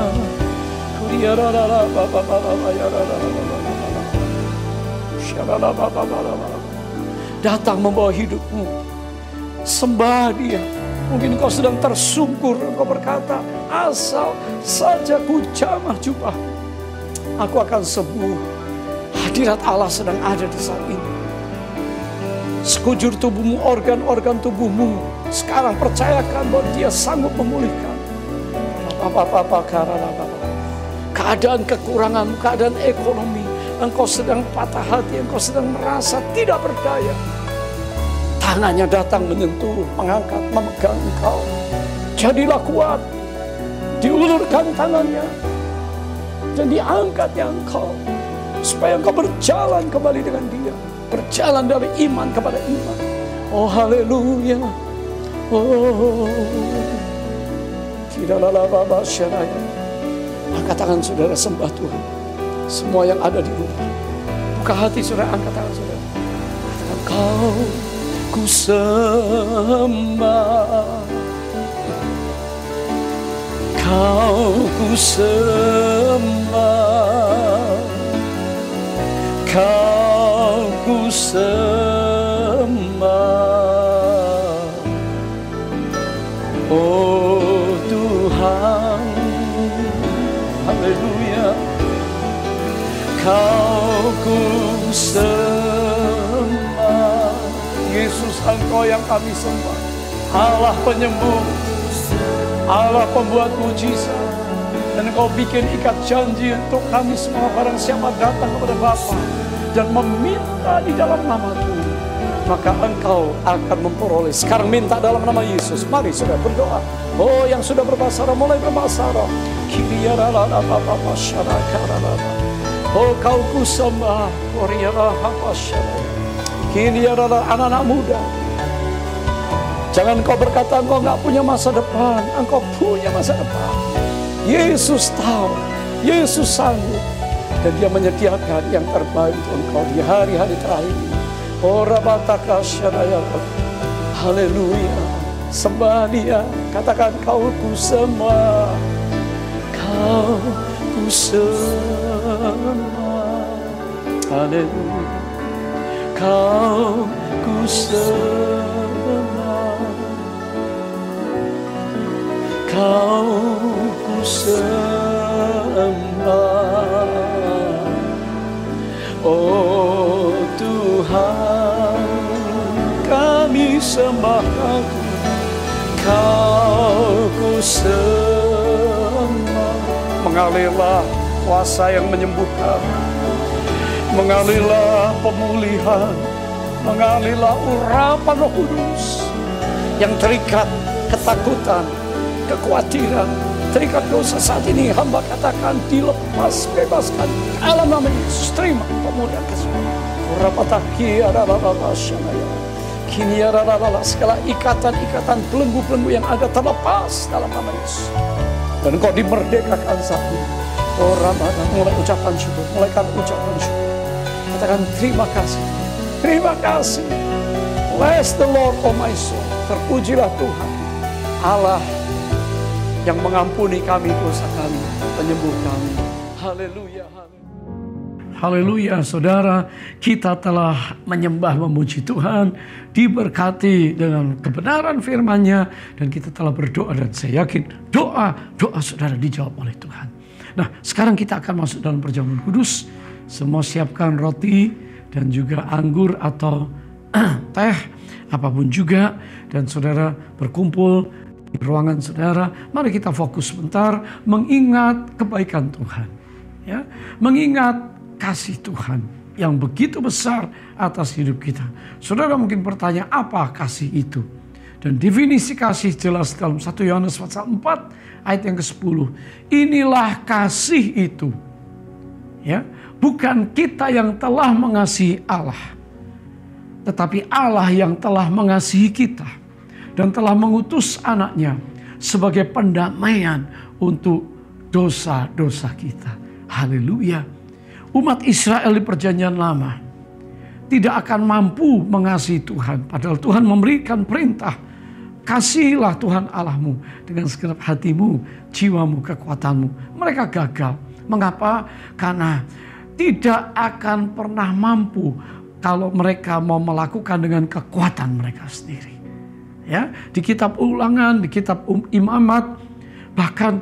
Haleluya. Datang membawa hidupmu. Sembah Dia. Mungkin kau sedang tersungkur. Kau berkata, asal saja ku jamah jubahmu, aku akan sembuh. Hadirat Allah sedang ada di saat ini. Sekujur tubuhmu, organ-organ tubuhmu, sekarang percayakan bahwa Dia sanggup memulihkan. Keadaan kekurangan, keadaan ekonomi, engkau sedang patah hati, engkau sedang merasa tidak berdaya. Tangannya datang menyentuh, mengangkat, memegang engkau. Jadilah kuat. Diulurkan tangannya dan diangkatnya engkau, supaya engkau berjalan kembali dengan Dia, berjalan dari iman kepada iman. Oh haleluya. Oh, tidaklah baba syaraya. Angkat tangan saudara, sembah Tuhan. Semua yang ada di rumah, buka hati saudara, angkat tangan saudara. Engkau ku sembah, Kau ku sembah, Kau ku sembah, oh Tuhan, haleluya. Kau ku sembah, Yesus, Engkau yang kami sembah, Allah penyembuh, Allah pembuat mujizat. Dan Engkau bikin ikat janji untuk kami semua, barang siapa datang kepada Bapa dan meminta di dalam nama-Mu, maka Engkau akan memperoleh. Sekarang minta dalam nama Yesus. Mari saudara berdoa. Oh, yang sudah berbahasa roh mulai berbahasa roh. Oh, Kau ku sembah. Anak-anak muda, jangan kau berkata engkau nggak punya masa depan. Engkau punya masa depan. Yesus tahu, Yesus sanggup, dan Dia menyediakan yang terbaik untuk engkau di hari-hari terakhir ini. Oh Rabataka Syadaya, haleluya. Sembah Dia, katakan Kau ku sembah, Kau ku sembah, haleluya. Kau ku sembah, Kau ku sembah, oh Tuhan, kami sembah Kau ku sembah. Mengalirlah kuasa yang menyembuhkan, mengalirlah pemulihan, mengalirlah urapan Roh Kudus yang terikat ketakutan, kekhawatiran, terikat dosa saat ini. Hamba katakan dilepas, bebaskan dalam nama Yesus. Terima pemulihan kesembuhan. Urapataki adalah syamaya. Kini adalah segala ikatan-ikatan, belenggu-belenggu yang ada terlepas dalam nama Yesus. Dan Engkau dimerdekakan saat ini. Oh Rabbana, mulai ucapan syukur, mulaikan ucapan syukur. Katakan terima kasih, terima kasih. Bless the Lord, oh my soul. Terpujilah Tuhan, Allah yang mengampuni kami dosa kami, penyembuh kami. Haleluya, haleluya, saudara, kita telah menyembah memuji Tuhan, diberkati dengan kebenaran firman-Nya, dan kita telah berdoa, dan saya yakin doa saudara dijawab oleh Tuhan. Nah, sekarang kita akan masuk dalam perjamuan kudus. Semua siapkan roti dan juga anggur atau teh, apapun juga, dan saudara berkumpul di ruangan saudara. Mari kita fokus sebentar mengingat kebaikan Tuhan, ya, mengingat kasih Tuhan yang begitu besar atas hidup kita. Saudara mungkin bertanya, apa kasih itu? Dan definisi kasih jelas dalam 1 Yohanes pasal 4 ayat yang ke-10. Inilah kasih itu, ya, bukan kita yang telah mengasihi Allah, tetapi Allah yang telah mengasihi kita dan telah mengutus anaknya sebagai pendamaian untuk dosa-dosa kita. Haleluya. Umat Israel di perjanjian lama tidak akan mampu mengasihi Tuhan, padahal Tuhan memberikan perintah, kasihilah Tuhan Allahmu dengan segenap hatimu, jiwamu, kekuatanmu. Mereka gagal. Mengapa? Karena tidak akan pernah mampu kalau mereka mau melakukan dengan kekuatan mereka sendiri. Ya, di kitab Ulangan, di kitab Imamat, bahkan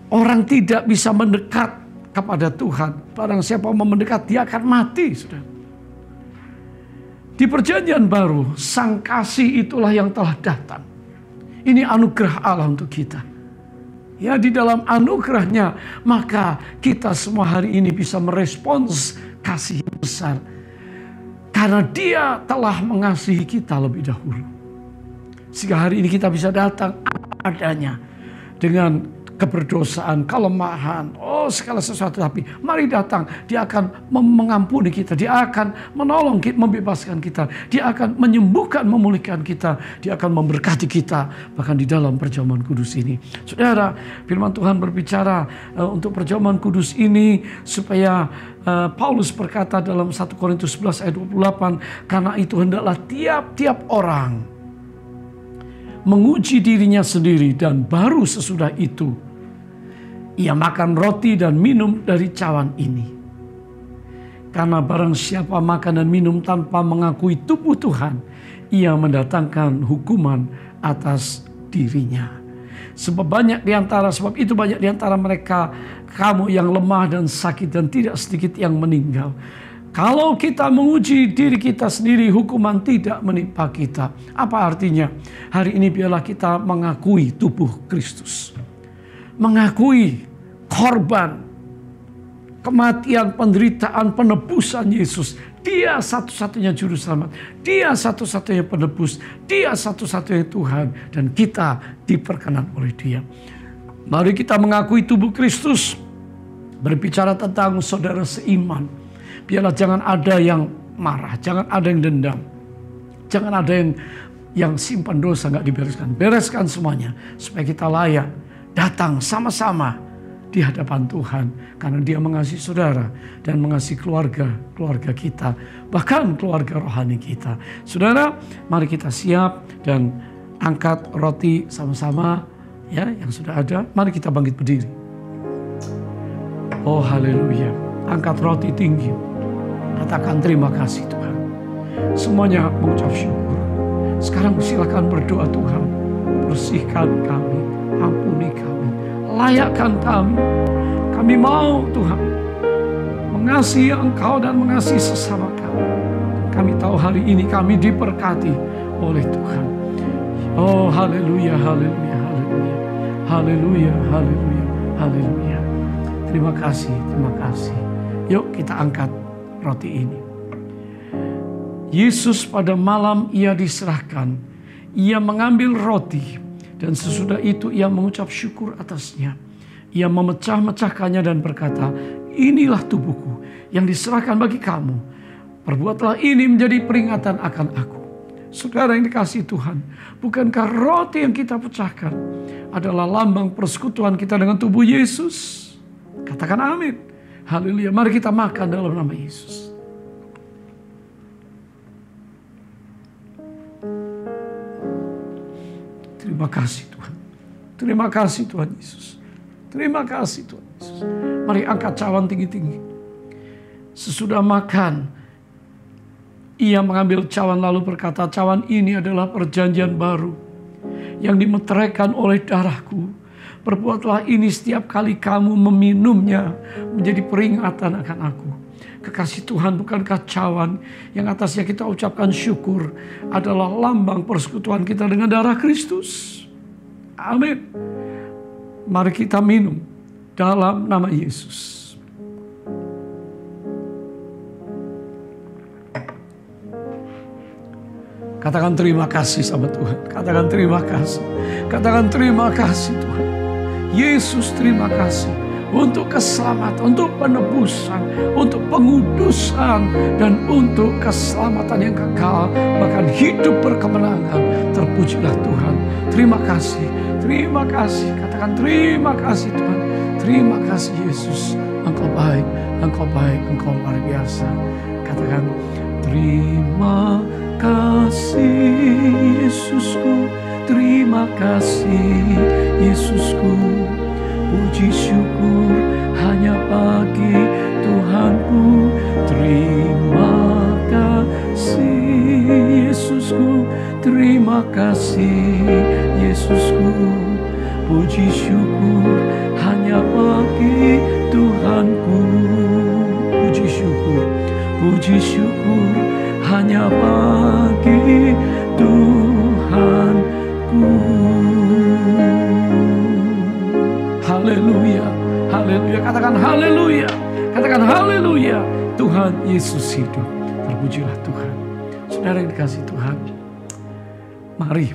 orang tidak bisa mendekat kepada Tuhan. Barang siapa mau mendekat, dia akan mati, saudara. Di perjanjian baru, sang kasih itulah yang telah datang. Ini anugerah Allah untuk kita. Ya, di dalam anugerahnya, maka kita semua hari ini bisa merespons kasih yang besar. Karena dia telah mengasihi kita lebih dahulu. Sehingga hari ini kita bisa datang adanya dengan keberdosaan, kelemahan, segala sesuatu. Tapi mari datang, dia akan mengampuni kita, dia akan menolong kita, membebaskan kita, dia akan menyembuhkan, memulihkan kita, dia akan memberkati kita, bahkan di dalam perjamuan kudus ini. Saudara, firman Tuhan berbicara untuk perjamuan kudus ini supaya Paulus berkata dalam 1 Korintus 11 ayat 28, karena itu hendaklah tiap-tiap orang menguji dirinya sendiri, dan baru sesudah itu ia makan roti dan minum dari cawan ini. Karena barang siapa makan dan minum tanpa mengakui tubuh Tuhan, ia mendatangkan hukuman atas dirinya. Sebab itu banyak di antara mereka kamu yang lemah dan sakit, dan tidak sedikit yang meninggal. Kalau kita menguji diri kita sendiri, hukuman tidak menimpa kita. Apa artinya? Hari ini biarlah kita mengakui tubuh Kristus. Mengakui korban, kematian, penderitaan, penebusan Yesus. Dia satu-satunya juru selamat. Dia satu-satunya penebus. Dia satu-satunya Tuhan. Dan kita diperkenan oleh Dia. Mari kita mengakui tubuh Kristus. Berbicara tentang saudara seiman. Biarlah jangan ada yang marah, jangan ada yang dendam, jangan ada yang simpan dosa nggak dibereskan. Bereskan semuanya supaya kita layak datang sama-sama di hadapan Tuhan, karena Dia mengasihi saudara dan mengasihi keluarga kita, bahkan keluarga rohani kita. Saudara, mari kita siap dan angkat roti sama-sama ya yang sudah ada. Mari kita bangkit berdiri. Oh haleluya. Angkat roti tinggi. Katakan terima kasih Tuhan. Semuanya mengucap syukur. Sekarang silakan berdoa, Tuhan. Bersihkan kami, ampuni kami, layakkan kami. Kami mau Tuhan mengasihi Engkau dan mengasihi sesama kami. Kami tahu hari ini kami diberkati oleh Tuhan. Oh haleluya, haleluya, haleluya. Haleluya, haleluya, haleluya. Terima kasih, terima kasih. Yuk kita angkat roti ini. Yesus pada malam ia diserahkan, ia mengambil roti, dan sesudah itu ia mengucap syukur atasnya. Ia memecah-mecahkannya dan berkata, inilah tubuhku yang diserahkan bagi kamu. Perbuatlah ini menjadi peringatan akan aku. Saudara yang dikasihi Tuhan, bukankah roti yang kita pecahkan adalah lambang persekutuan kita dengan tubuh Yesus? Katakan amin. Haleluya, mari kita makan dalam nama Yesus. Terima kasih Tuhan. Terima kasih Tuhan Yesus. Terima kasih Tuhan Yesus. Mari angkat cawan tinggi-tinggi. Sesudah makan, ia mengambil cawan lalu berkata, cawan ini adalah perjanjian baru yang dimeteraikan oleh darahku. Perbuatlah ini setiap kali kamu meminumnya menjadi peringatan akan aku. Kekasih Tuhan, bukankah cawan yang atasnya kita ucapkan syukur adalah lambang persekutuan kita dengan darah Kristus? Amin. Mari kita minum dalam nama Yesus. Katakan terima kasih sama Tuhan. Katakan terima kasih. Katakan terima kasih Tuhan. Yesus, terima kasih untuk keselamatan, untuk penebusan, untuk pengudusan, dan untuk keselamatan yang kekal, bahkan hidup berkemenangan. Terpujilah Tuhan. Terima kasih, terima kasih. Katakan terima kasih Tuhan. Terima kasih Yesus. Engkau baik, Engkau baik, Engkau luar biasa. Katakan terima kasih Yesusku. Terima kasih Yesusku. Puji syukur hanya bagi Tuhan. Tuhanku, terima kasih Yesusku, terima kasih Yesusku. Puji syukur hanya bagi Tuhanku. Puji syukur hanya bagi Tuhanku. Haleluya, haleluya, katakan haleluya, katakan haleluya. Tuhan Yesus hidup, terpujilah Tuhan. Saudara yang dikasihi Tuhan, mari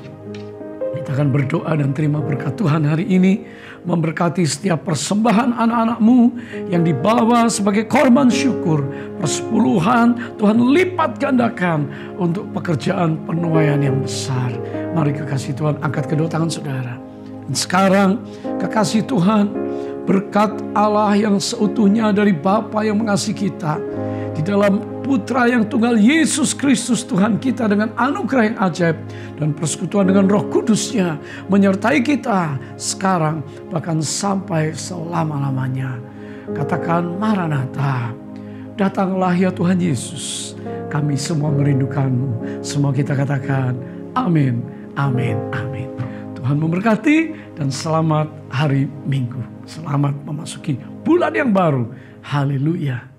kita akan berdoa dan terima berkat Tuhan hari ini. Memberkati setiap persembahan anak-anakmu yang dibawa sebagai korban syukur. Persepuluhan Tuhan lipat gandakan untuk pekerjaan penuaian yang besar. Mari kekasih Tuhan, angkat kedua tangan saudara. Dan sekarang kekasih Tuhan, berkat Allah yang seutuhnya dari Bapa yang mengasihi kita, di dalam Putra yang tunggal Yesus Kristus Tuhan kita, dengan anugerah yang ajaib dan persekutuan dengan Roh Kudusnya menyertai kita sekarang bahkan sampai selama-lamanya. Katakan Maranatha, datanglah ya Tuhan Yesus, kami semua merindukanmu. Semua kita katakan amin, amin, amin. Tuhan memberkati dan selamat hari Minggu. Selamat memasuki bulan yang baru. Haleluya.